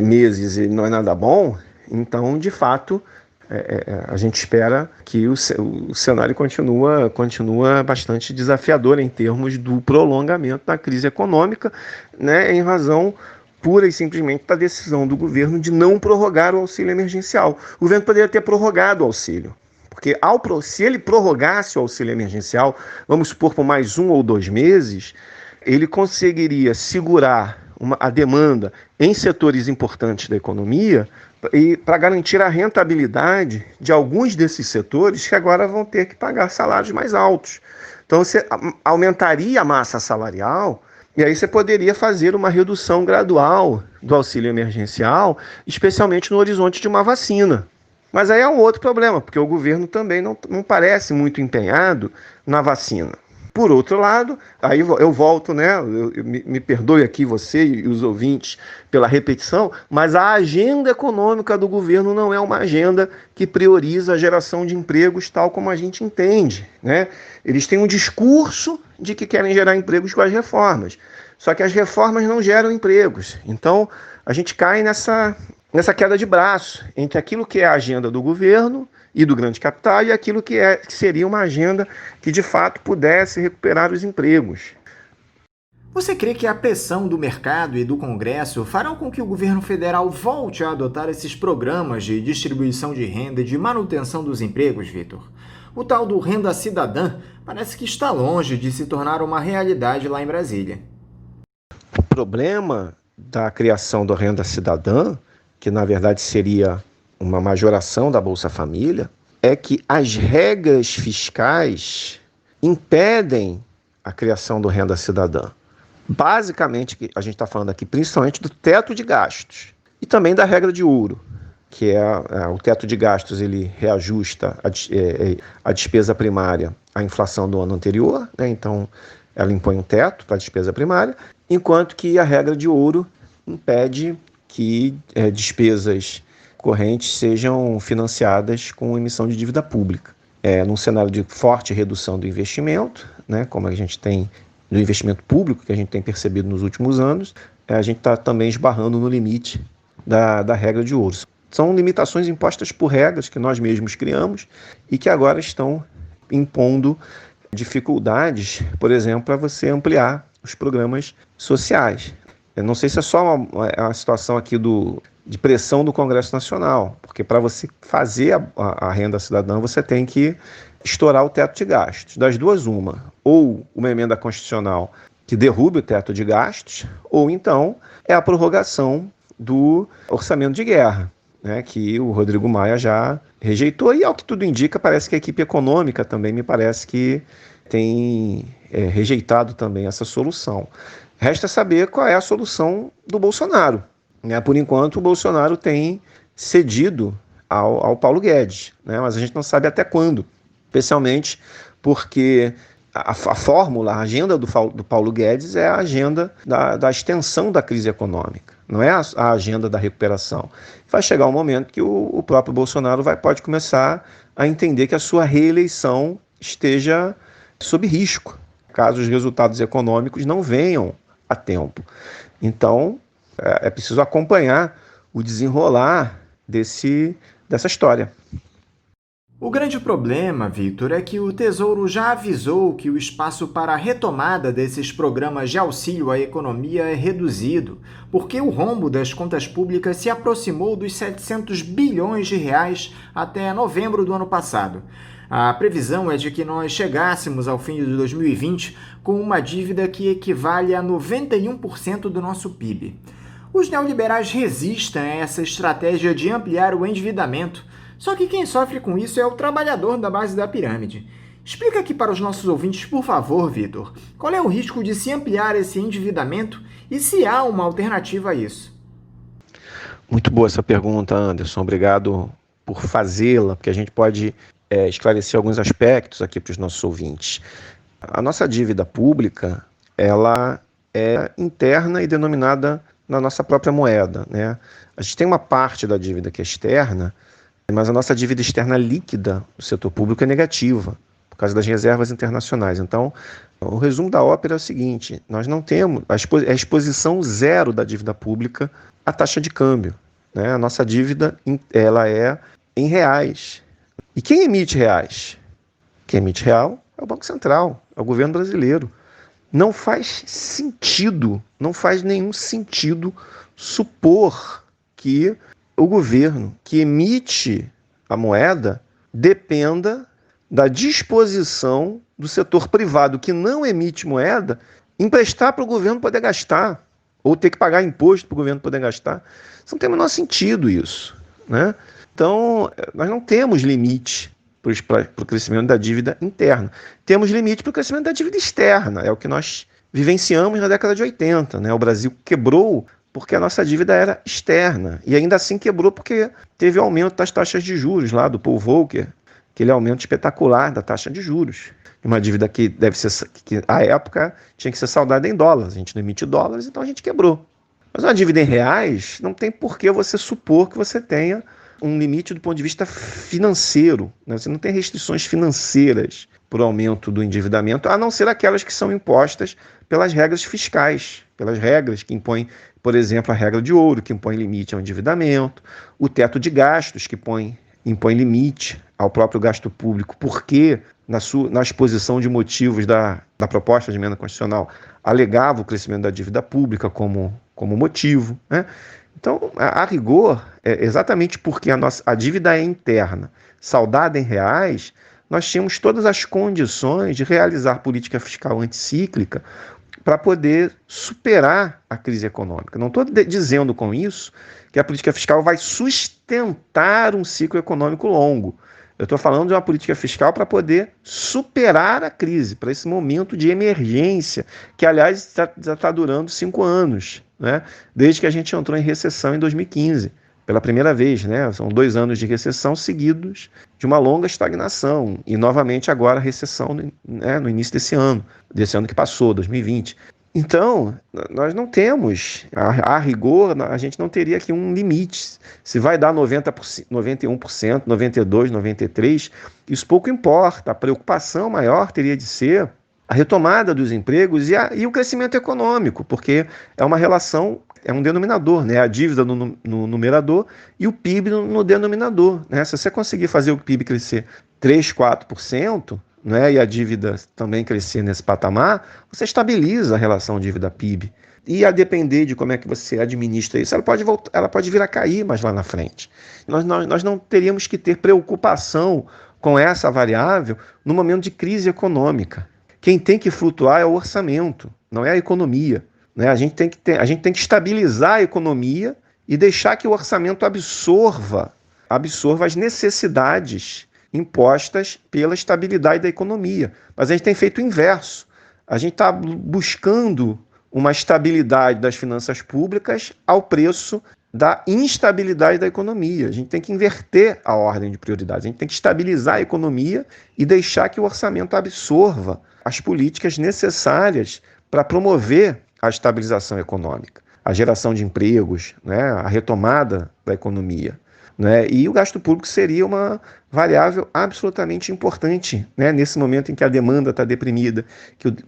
meses não é nada bom, então, de fato, a gente espera que o cenário continua bastante desafiador em termos do prolongamento da crise econômica, né, em razão pura e simplesmente da decisão do governo de não prorrogar o auxílio emergencial. O governo poderia ter prorrogado o auxílio, porque se ele prorrogasse o auxílio emergencial, vamos supor por mais 1 ou 2 meses, ele conseguiria segurar a demanda em setores importantes da economia e para garantir a rentabilidade de alguns desses setores que agora vão ter que pagar salários mais altos. Então você aumentaria a massa salarial e aí você poderia fazer uma redução gradual do auxílio emergencial, especialmente no horizonte de uma vacina. Mas aí é um outro problema, porque o governo também não parece muito empenhado na vacina. Por outro lado, aí eu volto, né? Me perdoe aqui você e os ouvintes pela repetição, mas a agenda econômica do governo não é uma agenda que prioriza a geração de empregos tal como a gente entende, né? Eles têm um discurso de que querem gerar empregos com as reformas, só que as reformas não geram empregos. Então, a gente cai nessa queda de braço entre aquilo que é a agenda do governo e do grande capital e aquilo que seria uma agenda que de fato pudesse recuperar os empregos. Você crê que a pressão do mercado e do Congresso farão com que o governo federal volte a adotar esses programas de distribuição de renda e de manutenção dos empregos, Vitor? O tal do Renda Cidadã parece que está longe de se tornar uma realidade lá em Brasília. O problema da criação do Renda Cidadã, que na verdade seria uma majoração da Bolsa Família, é que as regras fiscais impedem a criação do Renda Cidadã. Basicamente, a gente está falando aqui principalmente do teto de gastos e também da regra de ouro, que o teto de gastos, ele reajusta a despesa primária à inflação do ano anterior, né? Então ela impõe um teto para a despesa primária, enquanto que a regra de ouro impede que despesas correntes sejam financiadas com emissão de dívida pública. Num cenário de forte redução do investimento, né, como a gente tem do investimento público, que a gente tem percebido nos últimos anos, a gente está também esbarrando no limite da regra de ouro. São limitações impostas por regras que nós mesmos criamos e que agora estão impondo dificuldades, por exemplo, para você ampliar os programas sociais. Eu não sei se é só uma situação aqui de pressão do Congresso Nacional, porque para você fazer a renda cidadã, você tem que estourar o teto de gastos. Das duas, ou uma emenda constitucional que derrube o teto de gastos, ou então é a prorrogação do orçamento de guerra, né, que o Rodrigo Maia já rejeitou, e ao que tudo indica, parece que a equipe econômica também me parece que tem rejeitado também essa solução. Resta saber qual é a solução do Bolsonaro. Por enquanto, o Bolsonaro tem cedido ao Paulo Guedes, mas a gente não sabe até quando, especialmente porque a fórmula, a agenda do Paulo Guedes é a agenda da extensão da crise econômica, não é a agenda da recuperação. Vai chegar um momento que o próprio Bolsonaro pode começar a entender que a sua reeleição esteja sob risco, caso os resultados econômicos não venham a tempo. Então, é preciso acompanhar o desenrolar dessa história. O grande problema, Victor, é que o Tesouro já avisou que o espaço para a retomada desses programas de auxílio à economia é reduzido, porque o rombo das contas públicas se aproximou dos 700 bilhões de reais até novembro do ano passado. A previsão é de que nós chegássemos ao fim de 2020 com uma dívida que equivale a 91% do nosso PIB. Os neoliberais resistem a essa estratégia de ampliar o endividamento, só que quem sofre com isso é o trabalhador da base da pirâmide. Explica aqui para os nossos ouvintes, por favor, Vitor, qual é o risco de se ampliar esse endividamento e se há uma alternativa a isso? Muito boa essa pergunta, Anderson. Obrigado por fazê-la, porque a gente pode esclarecer alguns aspectos aqui para os nossos ouvintes. A nossa dívida pública, ela é interna e denominada na nossa própria moeda, A gente tem uma parte da dívida que é externa, mas a nossa dívida externa líquida do setor público é negativa, por causa das reservas internacionais. Então, o resumo da ópera é o seguinte: nós não temos a exposição zero da dívida pública à taxa de câmbio. A nossa dívida ela é em reais. E quem emite reais? Quem emite real é o Banco Central, é o governo brasileiro. Não faz sentido, não faz nenhum sentido supor que o governo que emite a moeda dependa da disposição do setor privado que não emite moeda emprestar para o governo poder gastar, ou ter que pagar imposto para o governo poder gastar. Isso não tem o menor sentido, isso. Então, nós não temos limite para o crescimento da dívida interna. Temos limite para o crescimento da dívida externa. É o que nós vivenciamos na década de 80. O Brasil quebrou porque a nossa dívida era externa. E ainda assim quebrou porque teve aumento das taxas de juros lá do Paul Volcker, aquele aumento espetacular da taxa de juros. Uma dívida que que à época tinha que ser saldada em dólares. A gente não emite dólares, então a gente quebrou. Mas uma dívida em reais não tem por que você supor que você tenha um limite do ponto de vista financeiro. Você não tem restrições financeiras para o aumento do endividamento, a não ser aquelas que são impostas pelas regras fiscais, pelas regras que impõem, por exemplo, a regra de ouro, que impõe limite ao endividamento, o teto de gastos, que impõe limite ao próprio gasto público, porque na exposição de motivos da proposta de emenda constitucional alegava o crescimento da dívida pública como motivo. Então, a rigor, exatamente porque a dívida é interna, saldada em reais, nós tínhamos todas as condições de realizar política fiscal anticíclica para poder superar a crise econômica. Não estou dizendo com isso que a política fiscal vai sustentar um ciclo econômico longo. Eu estou falando de uma política fiscal para poder superar a crise, para esse momento de emergência, que, aliás, já está durando 5 anos, desde que a gente entrou em recessão em 2015. Pela primeira vez, São 2 anos de recessão seguidos de uma longa estagnação. E, novamente, agora a recessão no início desse ano que passou, 2020. Então, nós não temos, a rigor, a gente não teria aqui um limite. Se vai dar 90%, 91%, 92%, 93%, isso pouco importa. A preocupação maior teria de ser a retomada dos empregos e o crescimento econômico, porque é uma relação, é um denominador, a dívida no numerador e o PIB no denominador. Se você conseguir fazer o PIB crescer 3%, 4%, e a dívida também crescer nesse patamar, você estabiliza a relação dívida-PIB. E a depender de como é que você administra isso, ela pode vir a cair mais lá na frente. Nós não teríamos que ter preocupação com essa variável no momento de crise econômica. Quem tem que flutuar é o orçamento, não é a economia. A gente tem que estabilizar a economia e deixar que o orçamento absorva as necessidades impostas pela estabilidade da economia. Mas a gente tem feito o inverso. A gente está buscando uma estabilidade das finanças públicas ao preço da instabilidade da economia. A gente tem que inverter a ordem de prioridades. A gente tem que estabilizar a economia e deixar que o orçamento absorva as políticas necessárias para promover a estabilização econômica, a geração de empregos, né, a retomada da economia. Né? E o gasto público seria uma variável absolutamente importante, né, nesse momento em que a demanda está deprimida,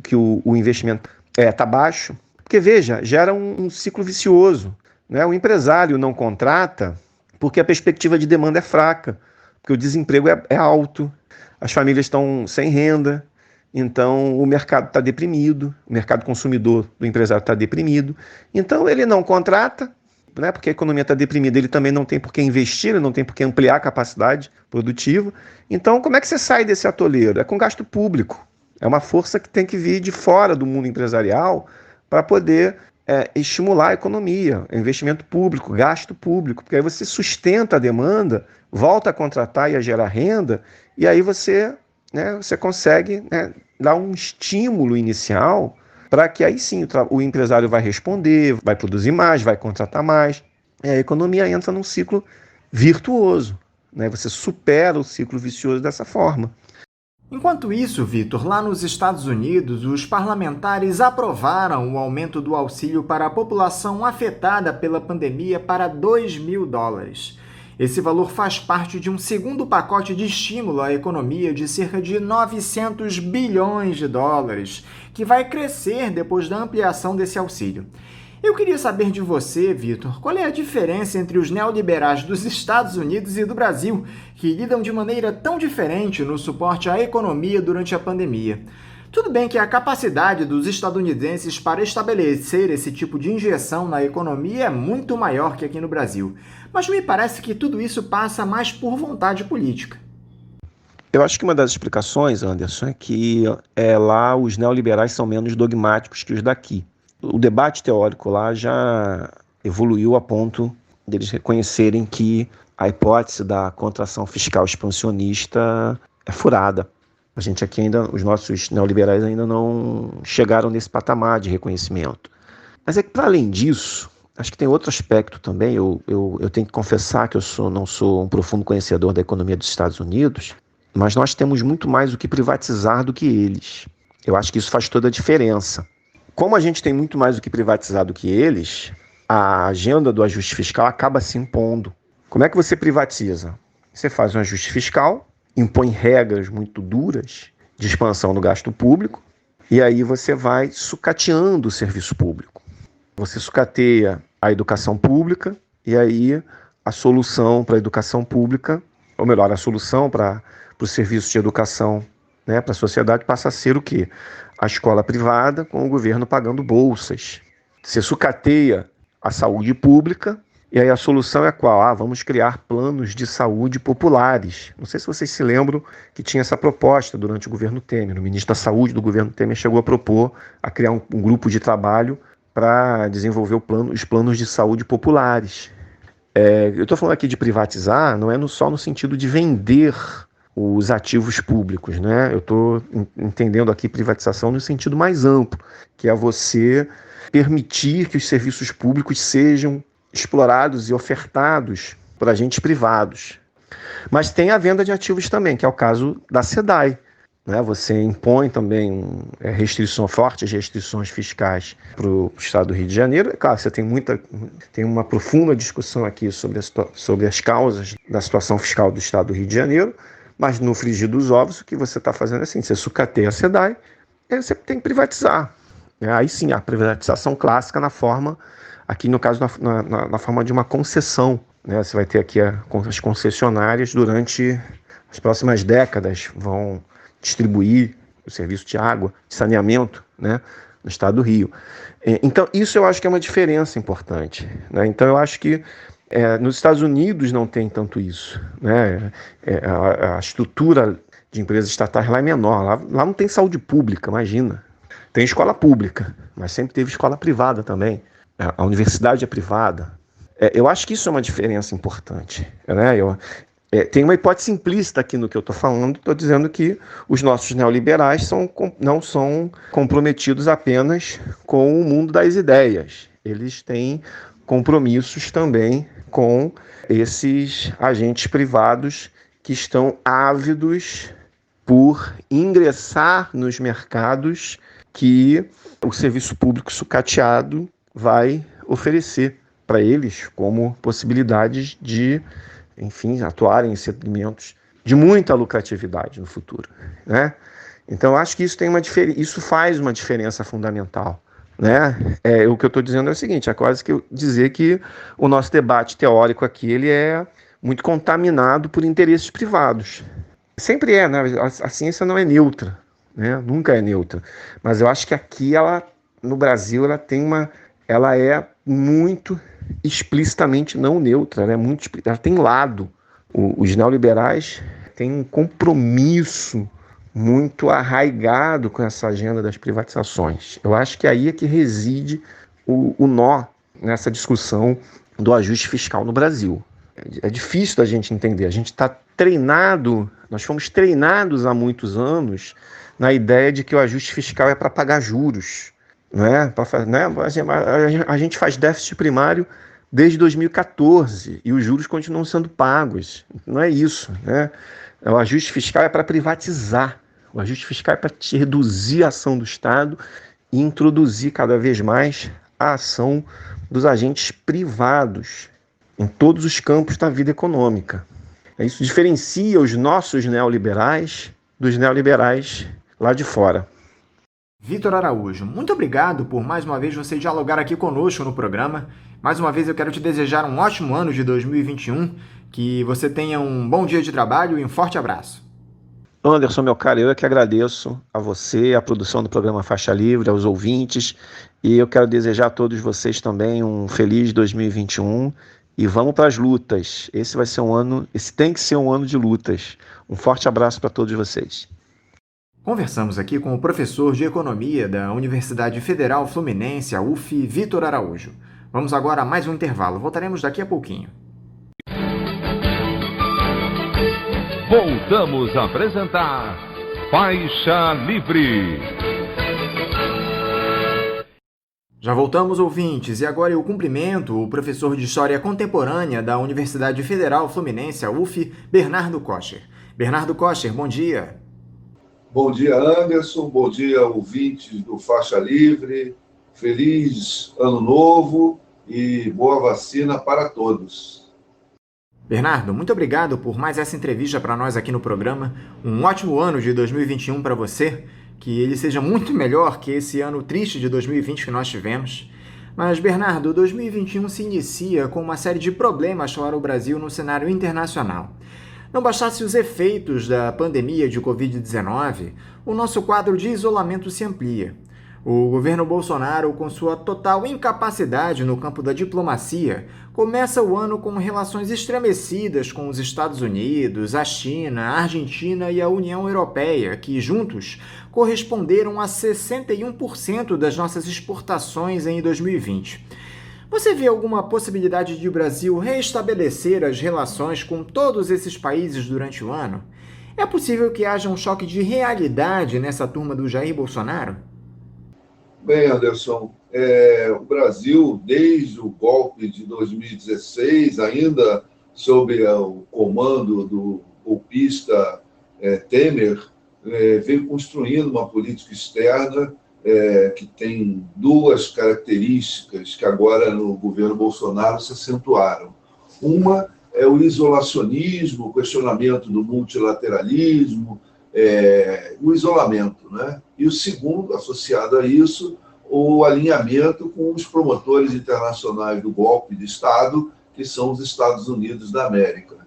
que o investimento está baixo. Porque, veja, gera um ciclo vicioso. Né? O empresário não contrata porque a perspectiva de demanda é fraca, porque o desemprego é alto, as famílias estão sem renda, então o mercado está deprimido, o mercado consumidor do empresário está deprimido, então ele não contrata, né, porque a economia está deprimida, ele também não tem por que investir, ele não tem por que ampliar a capacidade produtiva. Então, como é que você sai desse atoleiro? É com gasto público. É uma força que tem que vir de fora do mundo empresarial para poder estimular a economia, investimento público, gasto público, porque aí você sustenta a demanda, volta a contratar e a gerar renda, e aí você consegue, né, dar um estímulo inicial para que aí sim o empresário vai responder, vai produzir mais, vai contratar mais, e a economia entra num ciclo virtuoso, né? Você supera o ciclo vicioso dessa forma. Enquanto isso, Vitor, lá nos Estados Unidos, os parlamentares aprovaram o aumento do auxílio para a população afetada pela pandemia para $2.000. Esse valor faz parte de um segundo pacote de estímulo à economia de cerca de $900 bilhões, que vai crescer depois da ampliação desse auxílio. Eu queria saber de você, Vitor, qual é a diferença entre os neoliberais dos Estados Unidos e do Brasil, que lidam de maneira tão diferente no suporte à economia durante a pandemia. Tudo bem que a capacidade dos estadunidenses para estabelecer esse tipo de injeção na economia é muito maior que aqui no Brasil, mas me parece que tudo isso passa mais por vontade política. Eu acho que uma das explicações, Anderson, é que lá os neoliberais são menos dogmáticos que os daqui. O debate teórico lá já evoluiu a ponto deles reconhecerem que a hipótese da contração fiscal expansionista é furada. A gente aqui ainda, os nossos neoliberais ainda não chegaram nesse patamar de reconhecimento. Mas é que, para além disso, acho que tem outro aspecto também. Eu tenho que confessar que eu não sou um profundo conhecedor da economia dos Estados Unidos, mas nós temos muito mais o que privatizar do que eles. Eu acho que isso faz toda a diferença. Como a gente tem muito mais o que privatizar do que eles, a agenda do ajuste fiscal acaba se impondo. Como é que você privatiza? Você faz um ajuste fiscal, impõe regras muito duras de expansão do gasto público, e aí você vai sucateando o serviço público. Você sucateia a educação pública, e aí a solução para a educação pública, ou melhor, a solução para o serviço de educação, né, para a sociedade passa a ser o quê? A escola privada com o governo pagando bolsas. Você sucateia a saúde pública e aí a solução é qual? Vamos criar planos de saúde populares. Não sei se vocês se lembram que tinha essa proposta durante o governo Temer. O ministro da Saúde do governo Temer chegou a propor a criar um grupo de trabalho para desenvolver os planos de saúde populares. Eu estou falando aqui de privatizar, não é só no sentido de vender os ativos públicos, né? Eu estou entendendo aqui privatização no sentido mais amplo, que é você permitir que os serviços públicos sejam explorados e ofertados por agentes privados. Mas tem a venda de ativos também, que é o caso da SEDAI, né? Você impõe também fortes restrições fiscais para o estado do Rio de Janeiro. É claro, você tem uma profunda discussão aqui sobre as causas da situação fiscal do estado do Rio de Janeiro, mas no frigir dos ovos, o que você está fazendo é assim, você sucateia a SEDAI, e aí você tem que privatizar. Aí sim, a privatização clássica na forma, aqui no caso, na forma de uma concessão. Né? Você vai ter aqui as concessionárias durante as próximas décadas, vão distribuir o serviço de água, de saneamento, né, no estado do Rio. Então, isso eu acho que é uma diferença importante. Né? Então, eu acho que nos Estados Unidos não tem tanto isso, né? A estrutura de empresas estatais lá é menor, lá não tem saúde pública, imagina. Tem escola pública, mas sempre teve escola privada também. A universidade é privada. Eu acho que isso é uma diferença importante, né? Tem uma hipótese implícita aqui no que eu estou falando. Estou dizendo que os nossos neoliberais não são comprometidos apenas com o mundo das ideias. Eles têm compromissos também com esses agentes privados que estão ávidos por ingressar nos mercados que o serviço público sucateado vai oferecer para eles como possibilidades de, enfim, atuarem em segmentos de muita lucratividade no futuro, né? Então, eu acho que isso faz uma diferença fundamental, né? O que eu estou dizendo é o seguinte, é quase que dizer que o nosso debate teórico aqui ele é muito contaminado por interesses privados. Sempre é, né? A ciência não é neutra, né? Nunca é neutra. Mas eu acho que aqui, no Brasil, ela é muito explicitamente não neutra, ela tem lado. Os neoliberais têm um compromisso muito arraigado com essa agenda das privatizações. Eu acho que aí é que reside o nó nessa discussão do ajuste fiscal no Brasil. É difícil da gente entender. A gente está treinado, nós fomos treinados há muitos anos na ideia de que o ajuste fiscal é para pagar juros. Né? A gente faz déficit primário desde 2014 e os juros continuam sendo pagos. Não é isso, né? O ajuste fiscal é para privatizar. O ajuste fiscal é para reduzir a ação do Estado e introduzir cada vez mais a ação dos agentes privados em todos os campos da vida econômica. Isso diferencia os nossos neoliberais dos neoliberais lá de fora. Vitor Araújo, muito obrigado por mais uma vez você dialogar aqui conosco no programa. Mais uma vez eu quero te desejar um ótimo ano de 2021, que você tenha um bom dia de trabalho e um forte abraço. Anderson, meu caro, eu é que agradeço a você, a produção do programa Faixa Livre, aos ouvintes, e eu quero desejar a todos vocês também um feliz 2021 e vamos para as lutas. Esse tem que ser um ano de lutas. Um forte abraço para todos vocês. Conversamos aqui com o professor de Economia da Universidade Federal Fluminense, a UF, Vitor Araújo. Vamos agora a mais um intervalo. Voltaremos daqui a pouquinho. Voltamos a apresentar Faixa Livre. Já voltamos, ouvintes, e agora eu cumprimento o professor de História Contemporânea da Universidade Federal Fluminense, a UF, Bernardo Kocher. Bernardo Kocher, bom dia. Bom dia, Anderson. Bom dia, ouvintes do Faixa Livre. Feliz Ano Novo e boa vacina para todos. Bernardo, muito obrigado por mais essa entrevista para nós aqui no programa. Um ótimo ano de 2021 para você. Que ele seja muito melhor que esse ano triste de 2020 que nós tivemos. Mas, Bernardo, 2021 se inicia com uma série de problemas para o Brasil no cenário internacional. Não bastasse os efeitos da pandemia de Covid-19, o nosso quadro de isolamento se amplia. O governo Bolsonaro, com sua total incapacidade no campo da diplomacia, começa o ano com relações estremecidas com os Estados Unidos, a China, a Argentina e a União Europeia, que juntos corresponderam a 61% das nossas exportações em 2020. Você vê alguma possibilidade de o Brasil reestabelecer as relações com todos esses países durante o ano? É possível que haja um choque de realidade nessa turma do Jair Bolsonaro? Bem, Anderson, o Brasil, desde o golpe de 2016, ainda sob o comando do golpista Temer, vem construindo uma política externa que tem duas características que agora no governo Bolsonaro se acentuaram. Uma é o isolacionismo, o questionamento do multilateralismo, o isolamento, né? E o segundo, associado a isso, o alinhamento com os promotores internacionais do golpe de Estado, que são os Estados Unidos da América.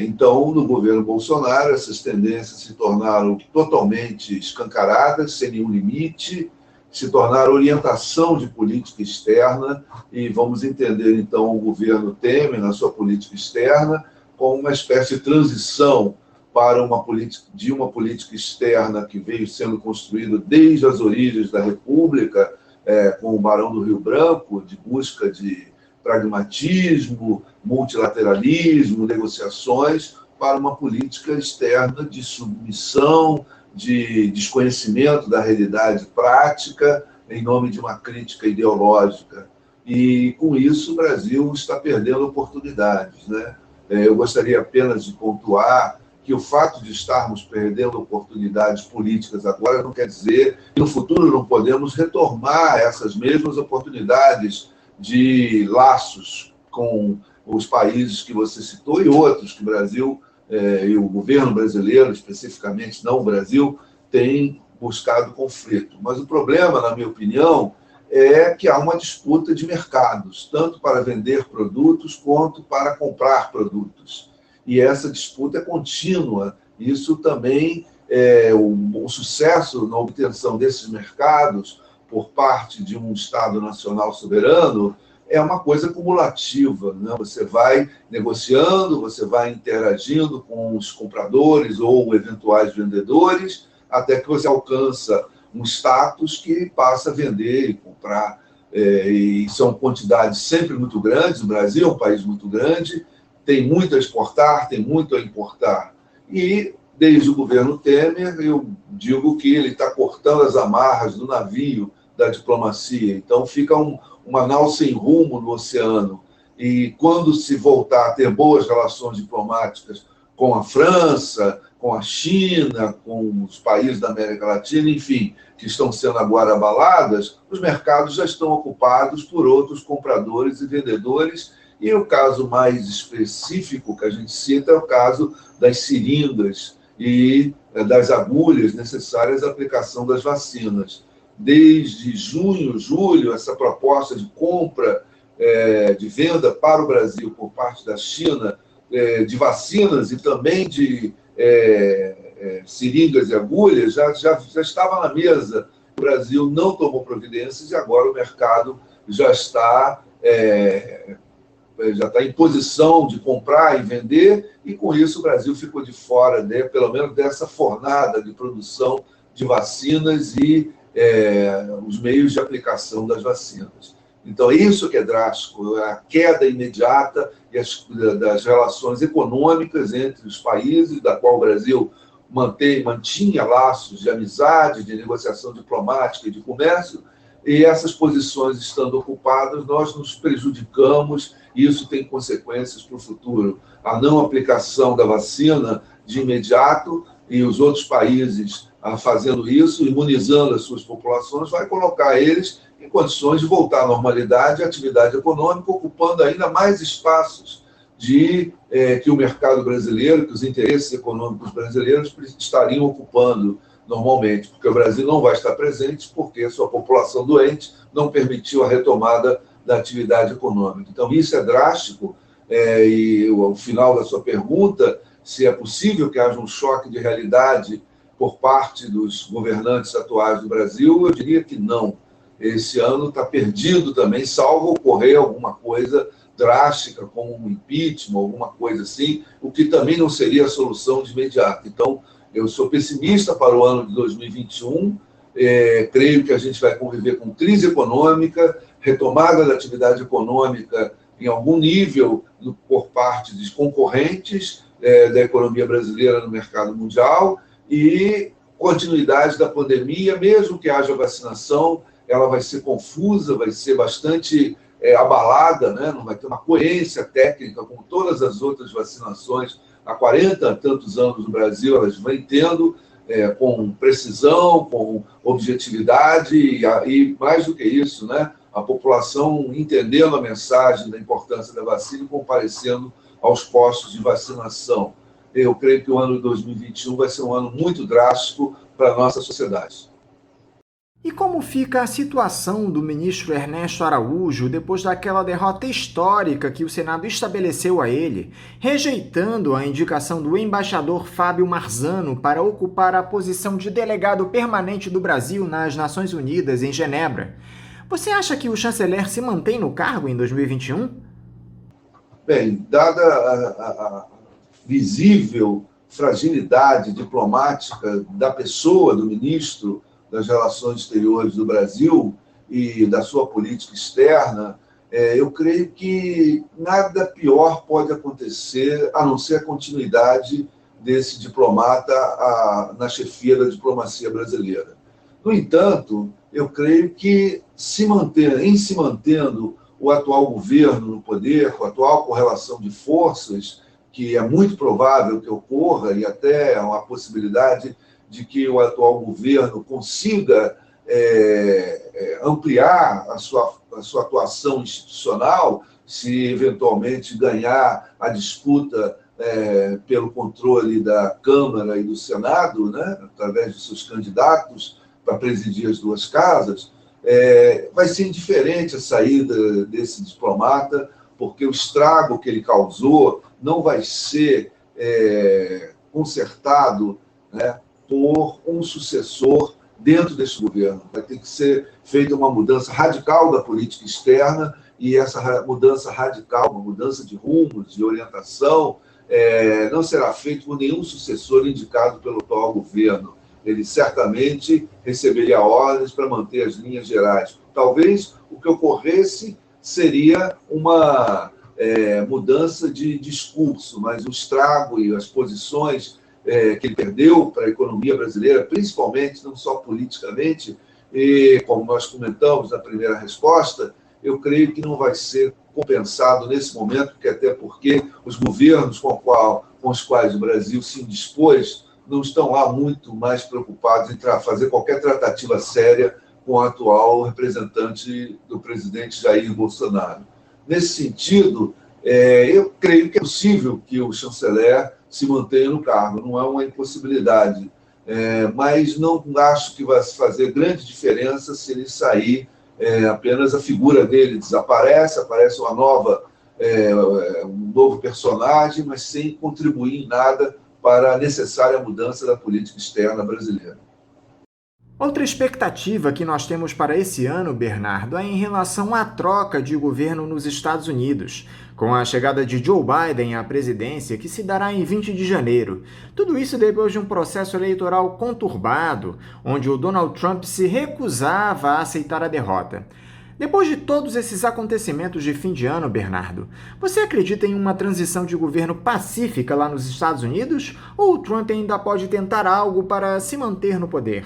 Então, no governo Bolsonaro, essas tendências se tornaram totalmente escancaradas, sem nenhum limite, se tornaram orientação de política externa, e vamos entender, então, o governo Temer, na sua política externa, como uma espécie de transição para uma política externa que veio sendo construída desde as origens da República, com o Barão do Rio Branco, de busca de pragmatismo, multilateralismo, negociações, para uma política externa de submissão, de desconhecimento da realidade prática, em nome de uma crítica ideológica. E, com isso, o Brasil está perdendo oportunidades, né? Eu gostaria apenas de pontuar que o fato de estarmos perdendo oportunidades políticas agora não quer dizer que no futuro não podemos retomar essas mesmas oportunidades de laços com os países que você citou e outros que o Brasil e o governo brasileiro, especificamente, não o Brasil, tem buscado conflito. Mas o problema, na minha opinião, é que há uma disputa de mercados, tanto para vender produtos quanto para comprar produtos. E essa disputa é contínua. Isso também, o sucesso na obtenção desses mercados por parte de um Estado nacional soberano é uma coisa cumulativa, né? Você vai negociando, você vai interagindo com os compradores ou eventuais vendedores, até que você alcança um status que passa a vender e comprar. E são quantidades sempre muito grandes. O Brasil é um país muito grande, tem muito a exportar, tem muito a importar. E, desde o governo Temer, eu digo que ele está cortando as amarras do navio da diplomacia. Então, fica uma nau sem rumo no oceano. E, quando se voltar a ter boas relações diplomáticas com a França, com a China, com os países da América Latina, enfim, que estão sendo agora abaladas, os mercados já estão ocupados por outros compradores e vendedores. E o caso mais específico que a gente cita é o caso das seringas e das agulhas necessárias à aplicação das vacinas. Desde junho, julho, essa proposta de compra, de venda para o Brasil por parte da China, de vacinas e também de seringas e agulhas, já estava na mesa. O Brasil não tomou providências e agora o mercado já está em posição de comprar e vender, e com isso o Brasil ficou de fora, pelo menos, dessa fornada de produção de vacinas e os meios de aplicação das vacinas. Então, isso que é drástico, a queda imediata das relações econômicas entre os países, da qual o Brasil mantinha laços de amizade, de negociação diplomática e de comércio, e essas posições estando ocupadas, nós nos prejudicamos, e isso tem consequências para o futuro. A não aplicação da vacina de imediato, e os outros países fazendo isso, imunizando as suas populações, vai colocar eles em condições de voltar à normalidade, à atividade econômica, ocupando ainda mais espaços que o mercado brasileiro, que os interesses econômicos brasileiros estariam ocupando normalmente, porque o Brasil não vai estar presente porque a sua população doente não permitiu a retomada da atividade econômica. Então, isso é drástico, e ao final da sua pergunta, se é possível que haja um choque de realidade por parte dos governantes atuais do Brasil, eu diria que não. Esse ano está perdido também, salvo ocorrer alguma coisa drástica, como um impeachment, alguma coisa assim, o que também não seria a solução de imediato. Então, eu sou pessimista para o ano de 2021, creio que a gente vai conviver com crise econômica, retomada da atividade econômica em algum nível por parte dos concorrentes da economia brasileira no mercado mundial e continuidade da pandemia, mesmo que haja vacinação, ela vai ser confusa, vai ser bastante abalada, né? Não vai ter uma coerência técnica como todas as outras vacinações há 40 e tantos anos no Brasil, elas vêm tendo com precisão, com objetividade e mais do que isso, né? A população entendendo a mensagem da importância da vacina e comparecendo aos postos de vacinação. Eu creio que o ano de 2021 vai ser um ano muito drástico para a nossa sociedade. E como fica a situação do ministro Ernesto Araújo depois daquela derrota histórica que o Senado estabeleceu a ele, rejeitando a indicação do embaixador Fábio Marzano para ocupar a posição de delegado permanente do Brasil nas Nações Unidas, em Genebra? Você acha que o chanceler se mantém no cargo em 2021? Bem, dada a visível fragilidade diplomática da pessoa do ministro das Relações Exteriores do Brasil e da sua política externa, Eu creio que nada pior pode acontecer, a não ser a continuidade desse diplomata na chefia da diplomacia brasileira. No entanto, eu creio que se mantendo o atual governo no poder, com a atual correlação de forças, que é muito provável que ocorra, e até a possibilidade de que o atual governo consiga ampliar a sua atuação institucional, se eventualmente ganhar a disputa pelo controle da Câmara e do Senado, né, através de seus candidatos para presidir as duas casas, vai ser indiferente a saída desse diplomata, porque o estrago que ele causou não vai ser consertado, né, por um sucessor dentro desse governo. Vai ter que ser feita uma mudança radical da política externa, e essa mudança radical, uma mudança de rumos, de orientação, não será feita por nenhum sucessor indicado pelo atual governo. Ele certamente receberia ordens para manter as linhas gerais. Talvez o que ocorresse seria uma mudança de discurso, mas o estrago e as posições que ele perdeu para a economia brasileira, principalmente, não só politicamente, e como nós comentamos na primeira resposta, eu creio que não vai ser compensado nesse momento, até porque os governos com os quais o Brasil se indispôs não estão lá muito mais preocupados em fazer qualquer tratativa séria com o atual representante do presidente Jair Bolsonaro. Nesse sentido, eu creio que é possível que o chanceler se mantenha no cargo, não é uma impossibilidade, mas não acho que vai fazer grande diferença se ele sair, apenas a figura dele desaparece, aparece um novo personagem, mas sem contribuir em nada para a necessária mudança da política externa brasileira. Outra expectativa que nós temos para esse ano, Bernardo, é em relação à troca de governo nos Estados Unidos, com a chegada de Joe Biden à presidência, que se dará em 20 de janeiro. Tudo isso depois de um processo eleitoral conturbado, onde o Donald Trump se recusava a aceitar a derrota. Depois de todos esses acontecimentos de fim de ano, Bernardo, você acredita em uma transição de governo pacífica lá nos Estados Unidos? Ou o Trump ainda pode tentar algo para se manter no poder?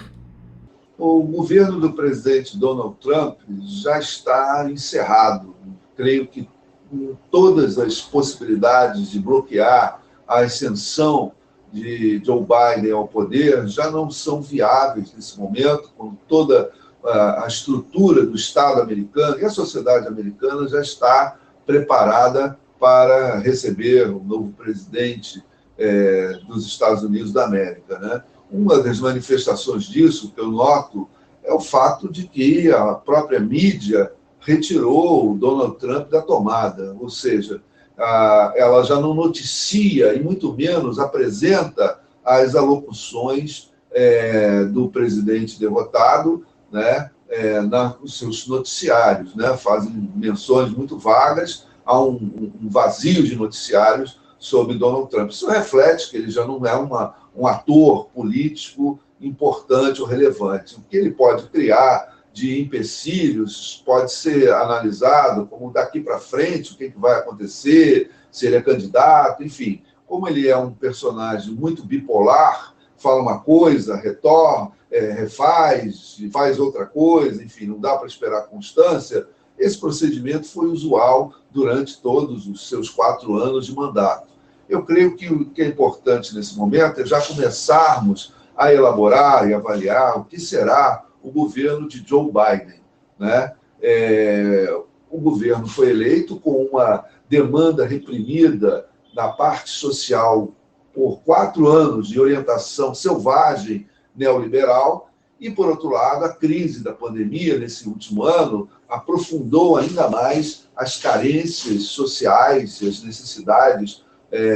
O governo do presidente Donald Trump já está encerrado. Creio que todas as possibilidades de bloquear a ascensão de Joe Biden ao poder já não são viáveis nesse momento, com toda a estrutura do Estado americano, e a sociedade americana já está preparada para receber o novo presidente dos Estados Unidos da América, né? Uma das manifestações disso que eu noto é o fato de que a própria mídia retirou o Donald Trump da tomada, ou seja, ela já não noticia e muito menos apresenta as alocuções do presidente derrotado, né, nos seus noticiários, né, fazem menções muito vagas a um vazio de noticiários sobre Donald Trump. Isso reflete que ele já não é um ator político importante ou relevante. O que ele pode criar de empecilhos pode ser analisado como daqui para frente, o que vai acontecer, se ele é candidato, enfim. Como ele é um personagem muito bipolar, fala uma coisa, retorna, faz outra coisa, enfim, não dá para esperar constância. Esse procedimento foi usual durante todos os seus 4 anos de mandato. Eu creio que o que é importante nesse momento é já começarmos a elaborar e avaliar o que será o governo de Joe Biden, né? O governo foi eleito com uma demanda reprimida da parte social por 4 anos de orientação selvagem neoliberal e, por outro lado, a crise da pandemia nesse último ano aprofundou ainda mais as carências sociais e as necessidades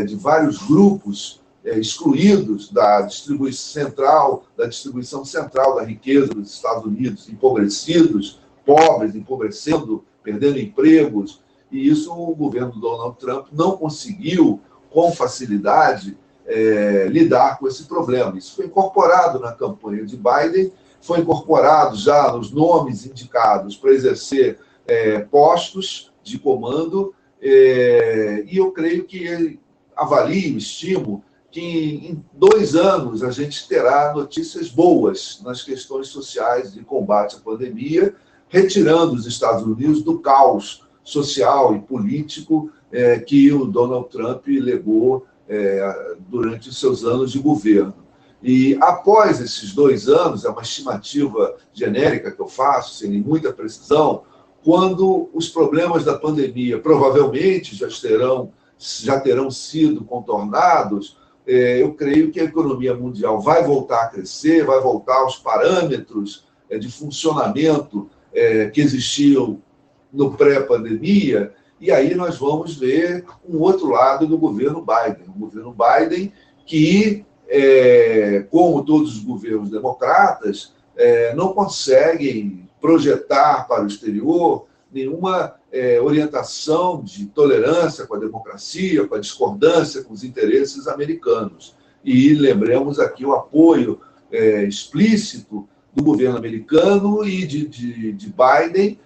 de vários grupos excluídos da distribuição central da riqueza dos Estados Unidos, empobrecidos, pobres, empobrecendo, perdendo empregos, e isso o governo do Donald Trump não conseguiu, com facilidade, lidar com esse problema. Isso foi incorporado na campanha de Biden, foi incorporado já nos nomes indicados para exercer postos de comando, e eu creio que avalio, estimo, que em 2 anos a gente terá notícias boas nas questões sociais de combate à pandemia, retirando os Estados Unidos do caos social e político que o Donald Trump legou durante os seus anos de governo. E após esses 2 anos, é uma estimativa genérica que eu faço, sem muita precisão, quando os problemas da pandemia provavelmente já terão sido contornados, eu creio que a economia mundial vai voltar a crescer, vai voltar aos parâmetros de funcionamento que existiam no pré-pandemia, e aí nós vamos ver um outro lado do governo Biden. O governo Biden que, como todos os governos democratas, não conseguem projetar para o exterior nenhuma orientação de tolerância com a democracia, com a discordância com os interesses americanos. E lembremos aqui o apoio explícito do governo americano e de Biden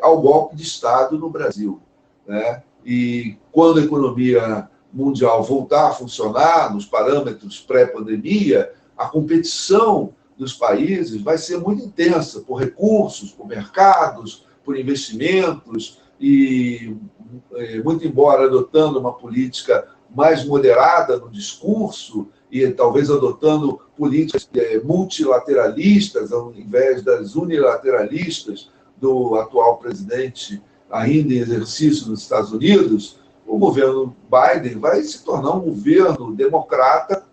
ao golpe de Estado no Brasil, né? E quando a economia mundial voltar a funcionar nos parâmetros pré-pandemia, a competição dos países vai ser muito intensa por recursos, por mercados, por investimentos, e muito embora adotando uma política mais moderada no discurso e talvez adotando políticas multilateralistas ao invés das unilateralistas do atual presidente ainda em exercício nos Estados Unidos, o governo Biden vai se tornar um governo democrata,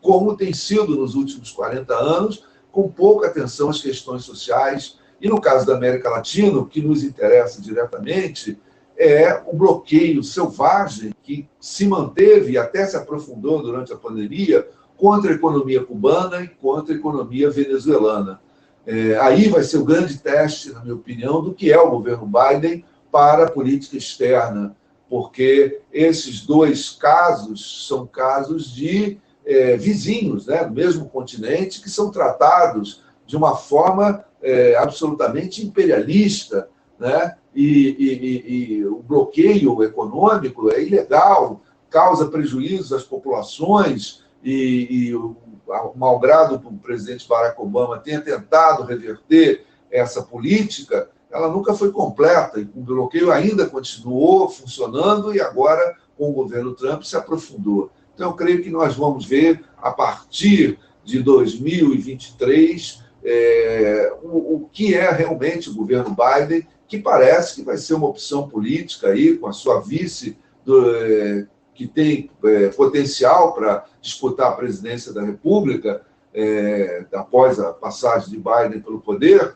como tem sido nos últimos 40 anos, com pouca atenção às questões sociais. E no caso da América Latina, o que nos interessa diretamente é o bloqueio selvagem que se manteve e até se aprofundou durante a pandemia contra a economia cubana e contra a economia venezuelana. Aí vai ser o grande teste, na minha opinião, do que é o governo Biden para a política externa, porque esses 2 casos são casos de vizinhos, né, do mesmo continente, que são tratados de uma forma absolutamente imperialista, né? E o bloqueio econômico é ilegal, causa prejuízos às populações, e o malgrado que o presidente Barack Obama tenha tentado reverter essa política, ela nunca foi completa, e o bloqueio ainda continuou funcionando, e agora, com o governo Trump, se aprofundou. Então, eu creio que nós vamos ver, a partir de 2023, o que é realmente o governo Biden, que parece que vai ser uma opção política aí, com a sua vice, que tem potencial para disputar a presidência da República, após a passagem de Biden pelo poder,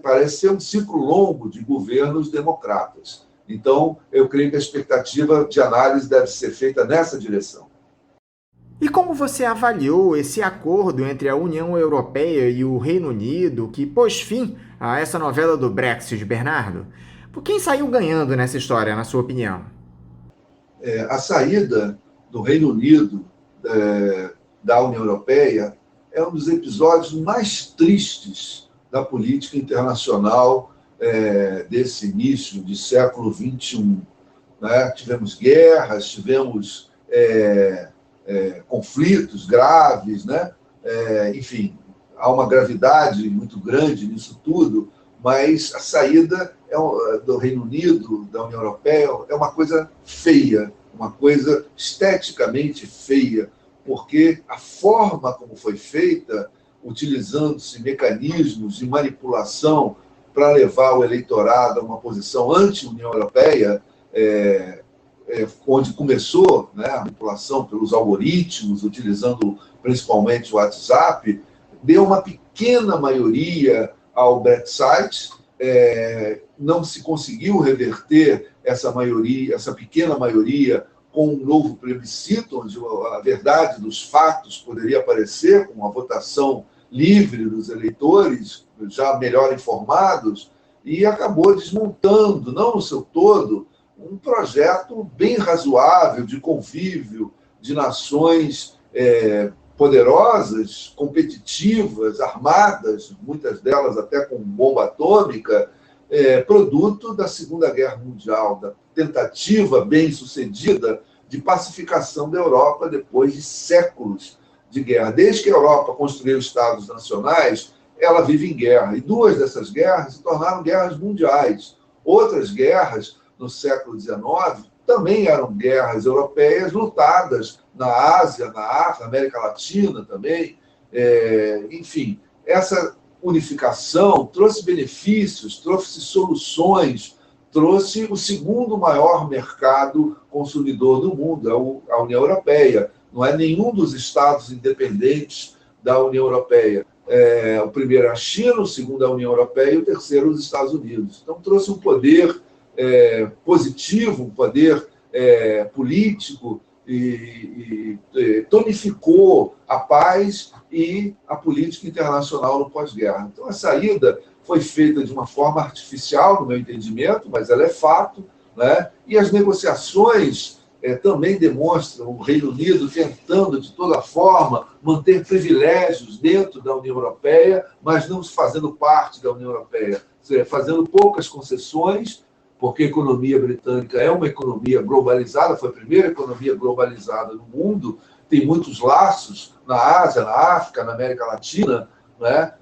parece ser um ciclo longo de governos democratas. Então, eu creio que a expectativa de análise deve ser feita nessa direção. E como você avaliou esse acordo entre a União Europeia e o Reino Unido, que pôs fim a essa novela do Brexit, Bernardo? Por quem saiu ganhando nessa história, na sua opinião? A saída do Reino Unido da União Europeia é um dos episódios mais tristes da política internacional desse início de século XXI. Né? Tivemos guerras, tivemos conflitos graves, né? Enfim, há uma gravidade muito grande nisso tudo, mas a saída do Reino Unido, da União Europeia, é uma coisa feia, uma coisa esteticamente feia, porque a forma como foi feita, utilizando-se mecanismos de manipulação para levar o eleitorado a uma posição anti-União Europeia, onde começou, né, a manipulação pelos algoritmos, utilizando principalmente o WhatsApp, deu uma pequena maioria ao Brexit, não se conseguiu reverter essa maioria, essa pequena maioria, com um novo plebiscito, onde a verdade dos fatos poderia aparecer, com uma votação livre dos eleitores, já melhor informados, e acabou desmontando, não no seu todo, um projeto bem razoável de convívio de nações poderosas, competitivas, armadas, muitas delas até com bomba atômica, produto da Segunda Guerra Mundial, da tentativa bem-sucedida de pacificação da Europa depois de séculos de guerra. Desde que a Europa construiu estados nacionais, ela vive em guerra. E duas dessas guerras se tornaram guerras mundiais. Outras guerras, no século XIX, também eram guerras europeias lutadas na Ásia, na África, na América Latina também. Enfim, essa unificação trouxe benefícios, trouxe soluções, trouxe o segundo maior mercado consumidor do mundo, a União Europeia. Não é nenhum dos estados independentes da União Europeia. O primeiro é a China, o segundo é a União Europeia e o terceiro os Estados Unidos. Então, trouxe um poder positivo, um poder político, e tonificou a paz e a política internacional no pós-guerra. Então, a saída foi feita de uma forma artificial, no meu entendimento, mas ela é fato, né? E as negociações também demonstram o Reino Unido tentando, de toda forma, manter privilégios dentro da União Europeia, mas não fazendo parte da União Europeia, ou seja, fazendo poucas concessões, porque a economia britânica é uma economia globalizada, foi a primeira economia globalizada no mundo, tem muitos laços na Ásia, na África, na América Latina, né?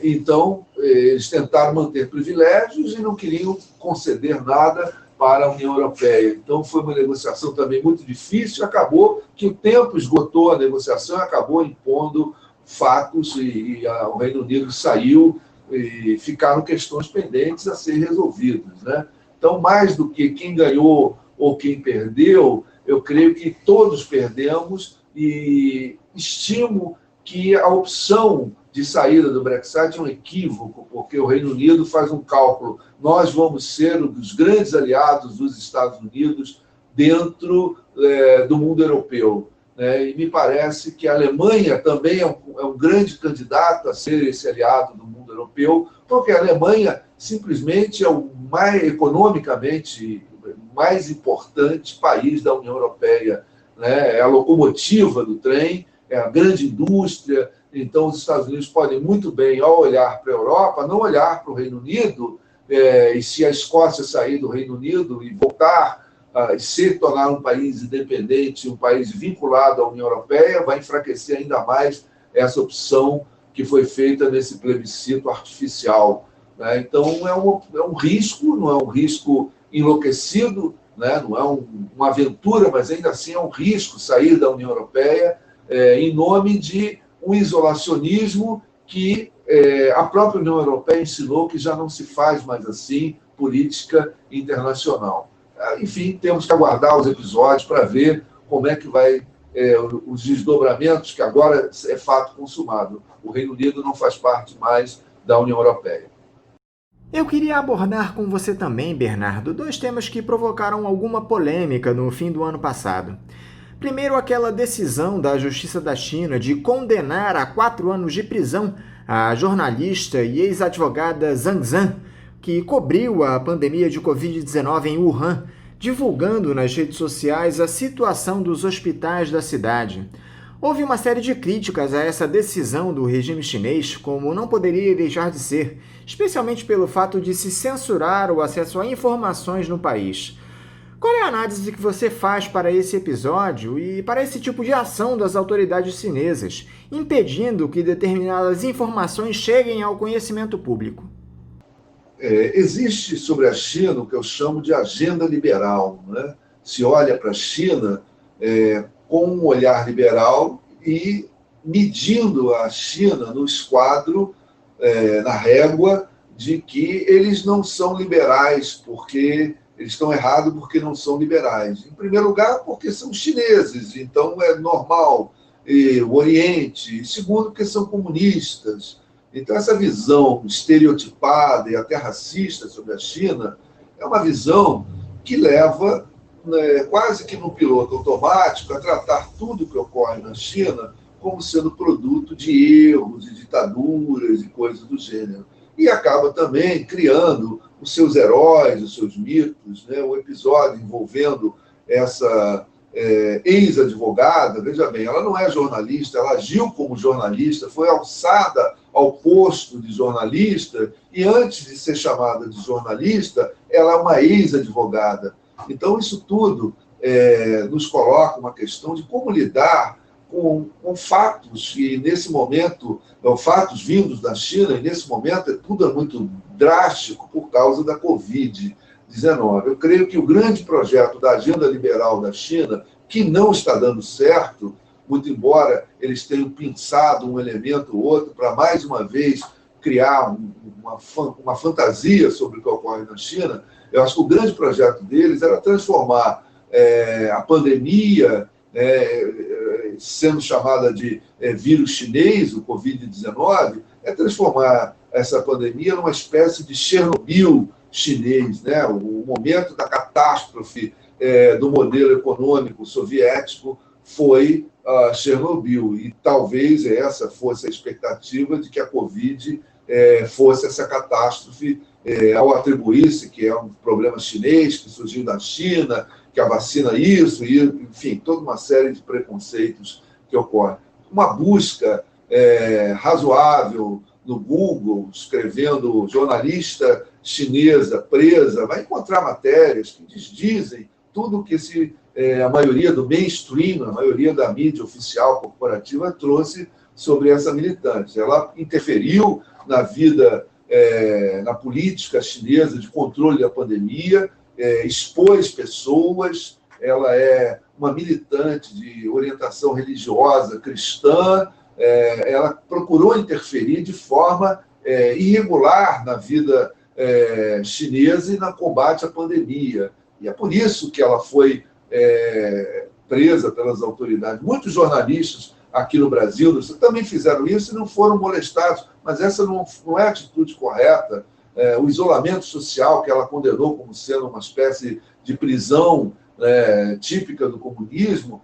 Então, eles tentaram manter privilégios e não queriam conceder nada para a União Europeia. Então, foi uma negociação também muito difícil, acabou que o tempo esgotou a negociação, acabou impondo fatos e o Reino Unido saiu e ficaram questões pendentes a ser resolvidas, né? Então, mais do que quem ganhou ou quem perdeu, eu creio que todos perdemos e estimo que a opção de saída do Brexit é um equívoco, porque o Reino Unido faz um cálculo. Nós vamos ser um dos grandes aliados dos Estados Unidos dentro do mundo europeu. E me parece que a Alemanha também é um grande candidato a ser esse aliado do mundo europeu, porque a Alemanha simplesmente é o economicamente mais importante país da União Europeia. É a locomotiva do trem, é a grande indústria. Então, os Estados Unidos podem muito bem, ao olhar para a Europa, não olhar para o Reino Unido, e se a Escócia sair do Reino Unido e voltar a se tornar um país independente, um país vinculado à União Europeia, vai enfraquecer ainda mais essa opção que foi feita nesse plebiscito artificial. Então, é um risco, não é um risco enlouquecido, não é uma aventura, mas ainda assim é um risco sair da União Europeia em nome de um isolacionismo que a própria União Europeia ensinou que já não se faz mais assim política internacional. Enfim, temos que aguardar os episódios para ver como é que vai os desdobramentos, que agora é fato consumado. O Reino Unido não faz parte mais da União Europeia. Eu queria abordar com você também, Bernardo, dois temas que provocaram alguma polêmica no fim do ano passado. Primeiro, aquela decisão da Justiça da China de condenar a 4 anos de prisão a jornalista e ex-advogada Zhang Zhan, que cobriu a pandemia de Covid-19 em Wuhan, divulgando nas redes sociais a situação dos hospitais da cidade. Houve uma série de críticas a essa decisão do regime chinês, como não poderia deixar de ser, especialmente pelo fato de se censurar o acesso a informações no país. Qual é a análise que você faz para esse episódio e para esse tipo de ação das autoridades chinesas, impedindo que determinadas informações cheguem ao conhecimento público? Existe sobre a China o que eu chamo de agenda liberal, né? Se olha para a China com um olhar liberal e medindo a China no esquadro, na régua, de que eles não são liberais, porque eles estão errados porque não são liberais. Em primeiro lugar, porque são chineses, então é normal, o Oriente. Em segundo, porque são comunistas. Então, essa visão estereotipada e até racista sobre a China é uma visão que leva, quase que no piloto automático, a tratar tudo que ocorre na China como sendo produto de erros, de ditaduras e coisas do gênero. E acaba também criando os seus heróis, os seus mitos, O episódio envolvendo essa ex-advogada, veja bem, ela não é jornalista, ela agiu como jornalista, foi alçada ao posto de jornalista, e antes de ser chamada de jornalista, ela é uma ex-advogada. Então, isso tudo nos coloca uma questão de como lidar com fatos, e nesse momento, fatos vindos da China, e nesse momento tudo é muito drástico por causa da Covid-19. Eu creio que o grande projeto da agenda liberal da China, que não está dando certo, muito embora eles tenham pensado um elemento ou outro para, mais uma vez, criar uma fantasia sobre o que ocorre na China, eu acho que o grande projeto deles era transformar a pandemia, sendo chamada de vírus chinês, o Covid-19, transformar essa pandemia numa espécie de Chernobyl chinês, né? O momento da catástrofe do modelo econômico soviético foi Chernobyl, e talvez essa fosse a expectativa de que a Covid fosse essa catástrofe, ao atribuir-se que é um problema chinês, que surgiu da China, que a vacina isso, e, enfim, toda uma série de preconceitos que ocorrem. Uma busca razoável no Google, escrevendo jornalista chinesa presa, vai encontrar matérias que desdizem tudo o que a maioria do mainstream, a maioria da mídia oficial corporativa trouxe sobre essa militante. Ela interferiu na vida, na política chinesa de controle da pandemia, expôs pessoas, ela é uma militante de orientação religiosa cristã, ela procurou interferir de forma irregular na vida chinesa e no combate à pandemia. E é por isso que ela foi presa pelas autoridades. Muitos jornalistas aqui no Brasil também fizeram isso e não foram molestados, mas essa não é a atitude correta. O isolamento social, que ela condenou como sendo uma espécie de prisão típica do comunismo,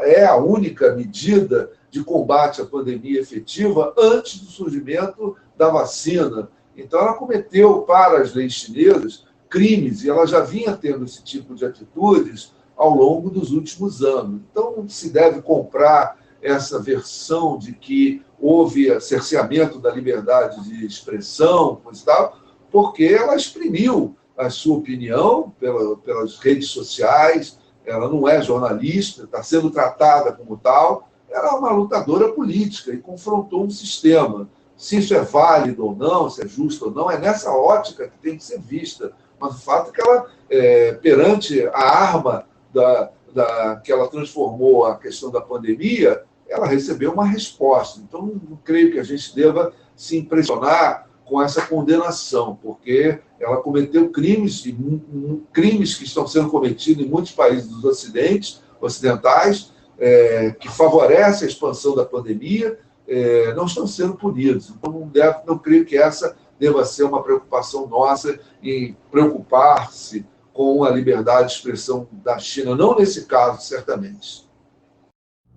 é a única medida de combate à pandemia efetiva antes do surgimento da vacina. Então, ela cometeu, para as leis chinesas, crimes, e ela já vinha tendo esse tipo de atitudes ao longo dos últimos anos. Então, não se deve comprar essa versão de que houve cerceamento da liberdade de expressão, coisa e tal, porque ela exprimiu a sua opinião pelas redes sociais, ela não é jornalista, está sendo tratada como tal, ela é uma lutadora política e confrontou um sistema. Se isso é válido ou não, se é justo ou não, é nessa ótica que tem que ser vista. Mas o fato é que ela, perante a arma que ela transformou a questão da pandemia, ela recebeu uma resposta. Então, não creio que a gente deva se impressionar com essa condenação, porque ela cometeu crimes que estão sendo cometidos em muitos países dos ocidentais, que favorecem a expansão da pandemia, não estão sendo punidos. Então, não creio que essa deva ser uma preocupação nossa em preocupar-se com a liberdade de expressão da China. Não nesse caso, certamente.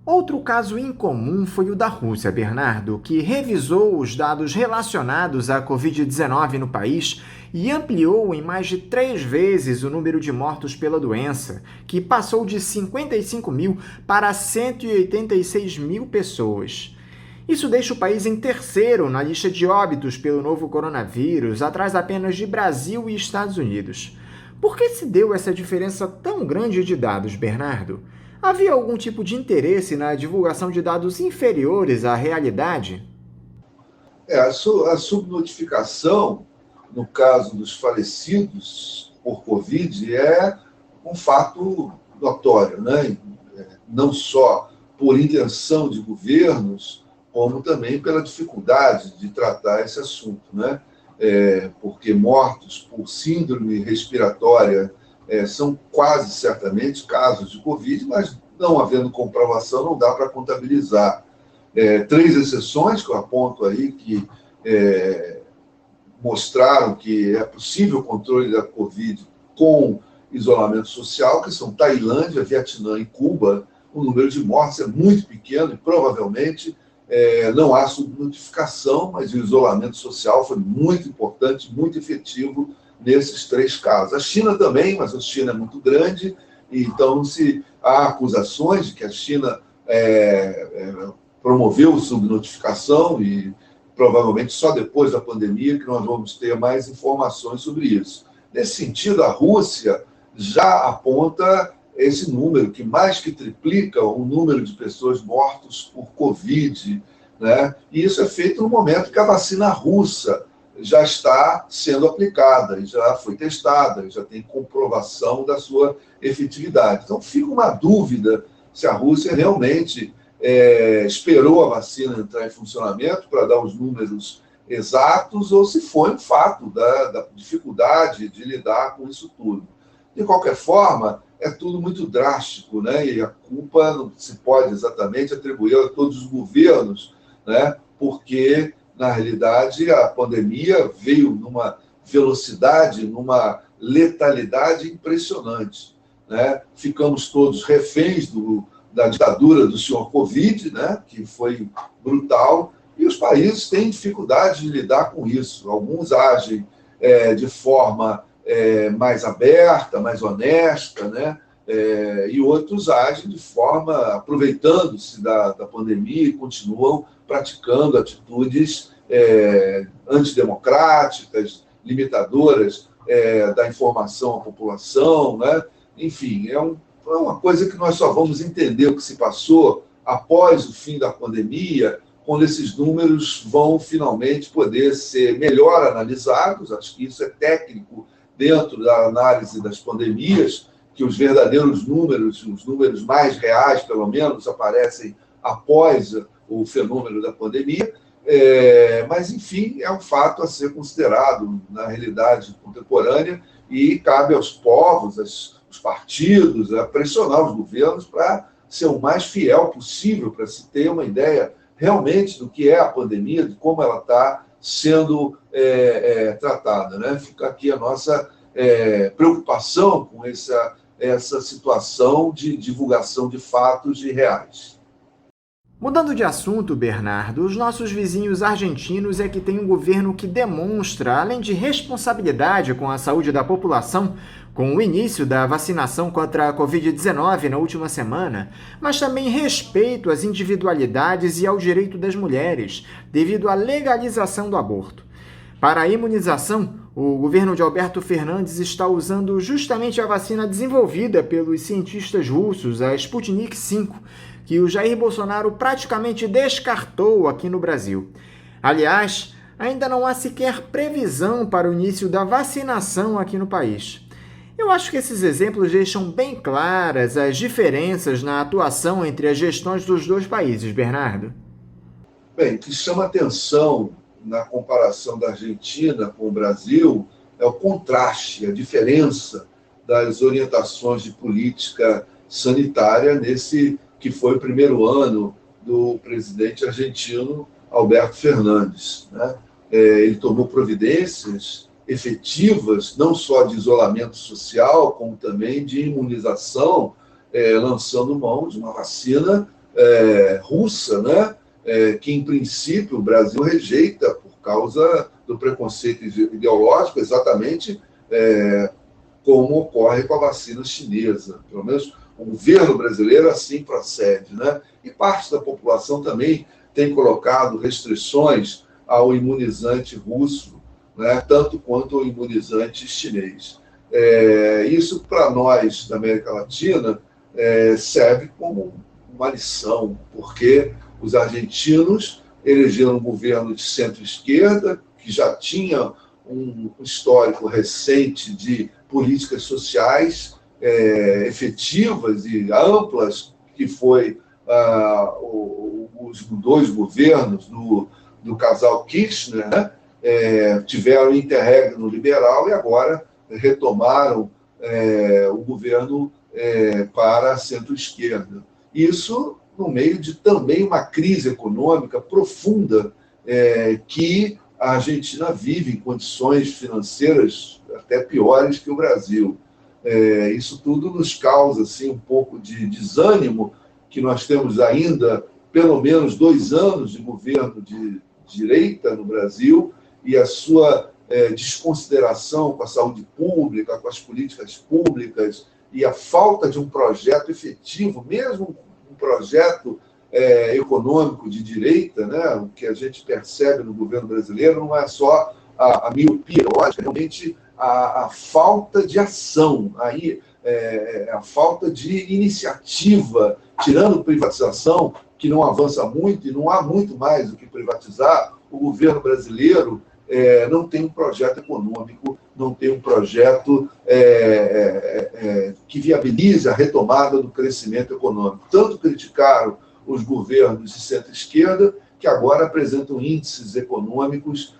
Outro caso incomum foi o da Rússia, Bernardo, que revisou os dados relacionados à Covid-19 no país e ampliou em mais de 3 vezes o número de mortos pela doença, que passou de 55 mil para 186 mil pessoas. Isso deixa o país em terceiro na lista de óbitos pelo novo coronavírus, atrás apenas de Brasil e Estados Unidos. Por que se deu essa diferença tão grande de dados, Bernardo? Havia algum tipo de interesse na divulgação de dados inferiores à realidade? A subnotificação, no caso dos falecidos por Covid, é um fato notório, né? Não só por intenção de governos, como também pela dificuldade de tratar esse assunto, né? Porque mortos por síndrome respiratória são quase certamente casos de Covid, mas não havendo comprovação, não dá para contabilizar. 3 exceções que eu aponto aí, que mostraram que é possível o controle da Covid com isolamento social, que são Tailândia, Vietnã e Cuba. O número de mortes é muito pequeno e provavelmente não há subnotificação, mas o isolamento social foi muito importante, muito efetivo nesses 3 casos. A China também, mas a China é muito grande, e então há acusações de que a China promoveu subnotificação e provavelmente só depois da pandemia que nós vamos ter mais informações sobre isso. Nesse sentido, a Rússia já aponta esse número, que mais que triplica o número de pessoas mortas por Covid, né? E isso é feito no momento que a vacina russa já está sendo aplicada, já foi testada, já tem comprovação da sua efetividade. Então, fica uma dúvida se a Rússia realmente esperou a vacina entrar em funcionamento para dar os números exatos ou se foi um fato da dificuldade de lidar com isso tudo. De qualquer forma, é tudo muito drástico, né? E a culpa não se pode exatamente atribuir a todos os governos, né? Porque, na realidade, a pandemia veio numa velocidade, numa letalidade impressionante, né? Ficamos todos reféns da ditadura do senhor Covid, né? Que foi brutal, e os países têm dificuldade de lidar com isso. Alguns agem de forma mais aberta, mais honesta, né? E outros agem de forma, aproveitando-se da pandemia e continuam praticando atitudes antidemocráticas, limitadoras da informação à população, né? Enfim, é uma coisa que nós só vamos entender o que se passou após o fim da pandemia, quando esses números vão finalmente poder ser melhor analisados. Acho que isso é técnico dentro da análise das pandemias, que os verdadeiros números, os números mais reais, pelo menos, aparecem após o fenômeno da pandemia. Mas, enfim, é um fato a ser considerado na realidade contemporânea e cabe aos povos, os partidos, a pressionar os governos para ser o mais fiel possível, para se ter uma ideia realmente do que é a pandemia, de como ela está sendo tratada, né? Fica aqui a nossa preocupação com essa situação de divulgação de fatos e reais. Mudando de assunto, Bernardo, os nossos vizinhos argentinos é que têm um governo que demonstra, além de responsabilidade com a saúde da população, com o início da vacinação contra a Covid-19 na última semana, mas também respeito às individualidades e ao direito das mulheres, devido à legalização do aborto. Para a imunização, o governo de Alberto Fernandes está usando justamente a vacina desenvolvida pelos cientistas russos, a Sputnik V, que o Jair Bolsonaro praticamente descartou aqui no Brasil. Aliás, ainda não há sequer previsão para o início da vacinação aqui no país. Eu acho que esses exemplos deixam bem claras as diferenças na atuação entre as gestões dos dois países, Bernardo. Bem, o que chama atenção na comparação da Argentina com o Brasil é o contraste, a diferença das orientações de política sanitária nesse que foi o primeiro ano do presidente argentino Alberto Fernandes, né? Ele tomou providências efetivas, não só de isolamento social, como também de imunização, lançando mão de uma vacina russa, né? Que, em princípio, o Brasil rejeita por causa do preconceito ideológico, exatamente como ocorre com a vacina chinesa. Pelo menos o governo brasileiro assim procede, né? E parte da população também tem colocado restrições ao imunizante russo, né? Tanto quanto ao imunizante chinês. Isso, para nós da América Latina, serve como uma lição, porque os argentinos elegeram um governo de centro-esquerda, que já tinha um histórico recente de políticas sociais efetivas e amplas, que foi os dois governos do casal Kirchner, né? Tiveram interregno liberal e agora retomaram o governo para centro-esquerda. Isso no meio de também uma crise econômica profunda que a Argentina vive em condições financeiras até piores que o Brasil. Isso tudo nos causa assim, um pouco de desânimo, que nós temos ainda pelo menos 2 anos de governo de direita no Brasil e a sua desconsideração com a saúde pública, com as políticas públicas e a falta de um projeto efetivo, mesmo um projeto econômico de direita, né? O que a gente percebe no governo brasileiro não é só a miopia lógica, realmente a falta de ação, a falta de iniciativa, tirando privatização, que não avança muito e não há muito mais o que privatizar. O governo brasileiro não tem um projeto econômico, não tem um projeto que viabilize a retomada do crescimento econômico. Tanto criticaram os governos de centro-esquerda, que agora apresentam índices econômicos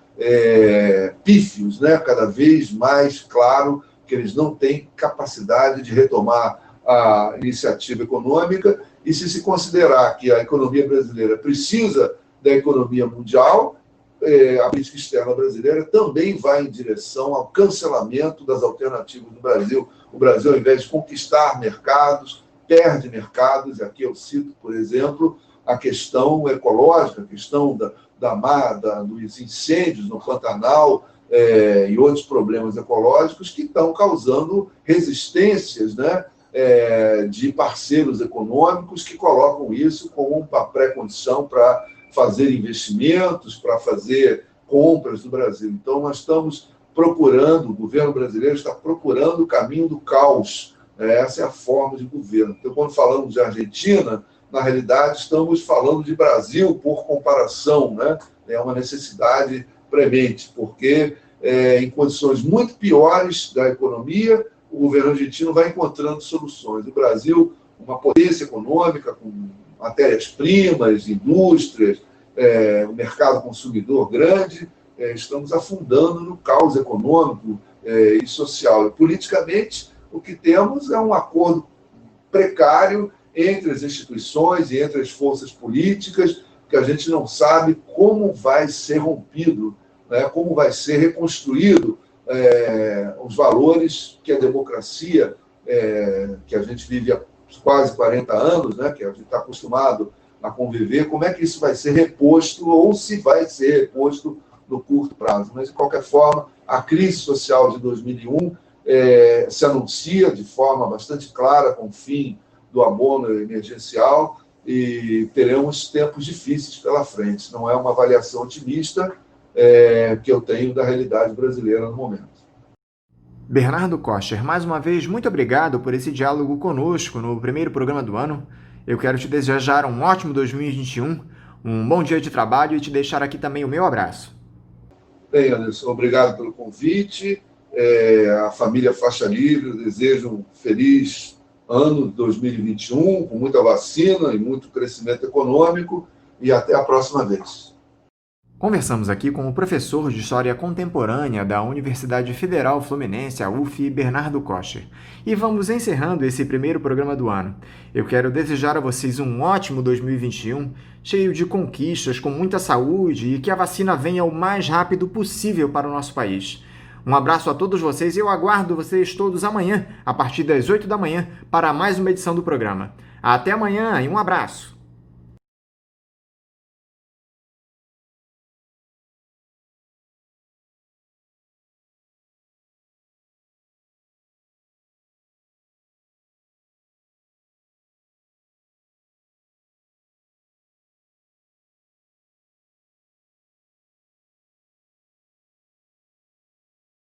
pífios, né? Cada vez mais claro que eles não têm capacidade de retomar a iniciativa econômica, e se considerar que a economia brasileira precisa da economia mundial, a política externa brasileira também vai em direção ao cancelamento das alternativas do Brasil. O Brasil, ao invés de conquistar mercados, perde mercados, e aqui eu cito, por exemplo, a questão ecológica, a questão dos incêndios no Pantanal, e outros problemas ecológicos que estão causando resistências, né, de parceiros econômicos que colocam isso como uma pré-condição para fazer investimentos, para fazer compras no Brasil. Então, nós estamos procurando, o governo brasileiro está procurando o caminho do caos. Essa é a forma de governo. Então, quando falamos de Argentina, na realidade, estamos falando de Brasil por comparação, né? É uma necessidade premente, porque em condições muito piores da economia, o governo argentino vai encontrando soluções. O Brasil, uma potência econômica, com matérias-primas, indústrias, o mercado consumidor grande, estamos afundando no caos econômico e social. E, politicamente, o que temos é um acordo precário entre as instituições e entre as forças políticas, que a gente não sabe como vai ser rompido, né, como vai ser reconstruído os valores que a democracia, que a gente vive há quase 40 anos, né, que a gente está acostumado a conviver, como é que isso vai ser reposto, ou se vai ser reposto no curto prazo. Mas, de qualquer forma, a crise social de 2001 se anuncia de forma bastante clara com o fim do abono emergencial, e teremos tempos difíceis pela frente. Não é uma avaliação otimista que eu tenho da realidade brasileira no momento. Bernardo Kocher, mais uma vez, muito obrigado por esse diálogo conosco no primeiro programa do ano. Eu quero te desejar um ótimo 2021, um bom dia de trabalho e te deixar aqui também o meu abraço. Bem, Anderson, obrigado pelo convite. A família Faixa Livre, eu desejo um feliz ano de 2021, com muita vacina e muito crescimento econômico, e até a próxima vez. Conversamos aqui com o professor de História Contemporânea da Universidade Federal Fluminense, a UF, Bernardo Kocher. E vamos encerrando esse primeiro programa do ano. Eu quero desejar a vocês um ótimo 2021, cheio de conquistas, com muita saúde, e que a vacina venha o mais rápido possível para o nosso país. Um abraço a todos vocês e eu aguardo vocês todos amanhã, a partir das 8 da manhã, para mais uma edição do programa. Até amanhã e um abraço!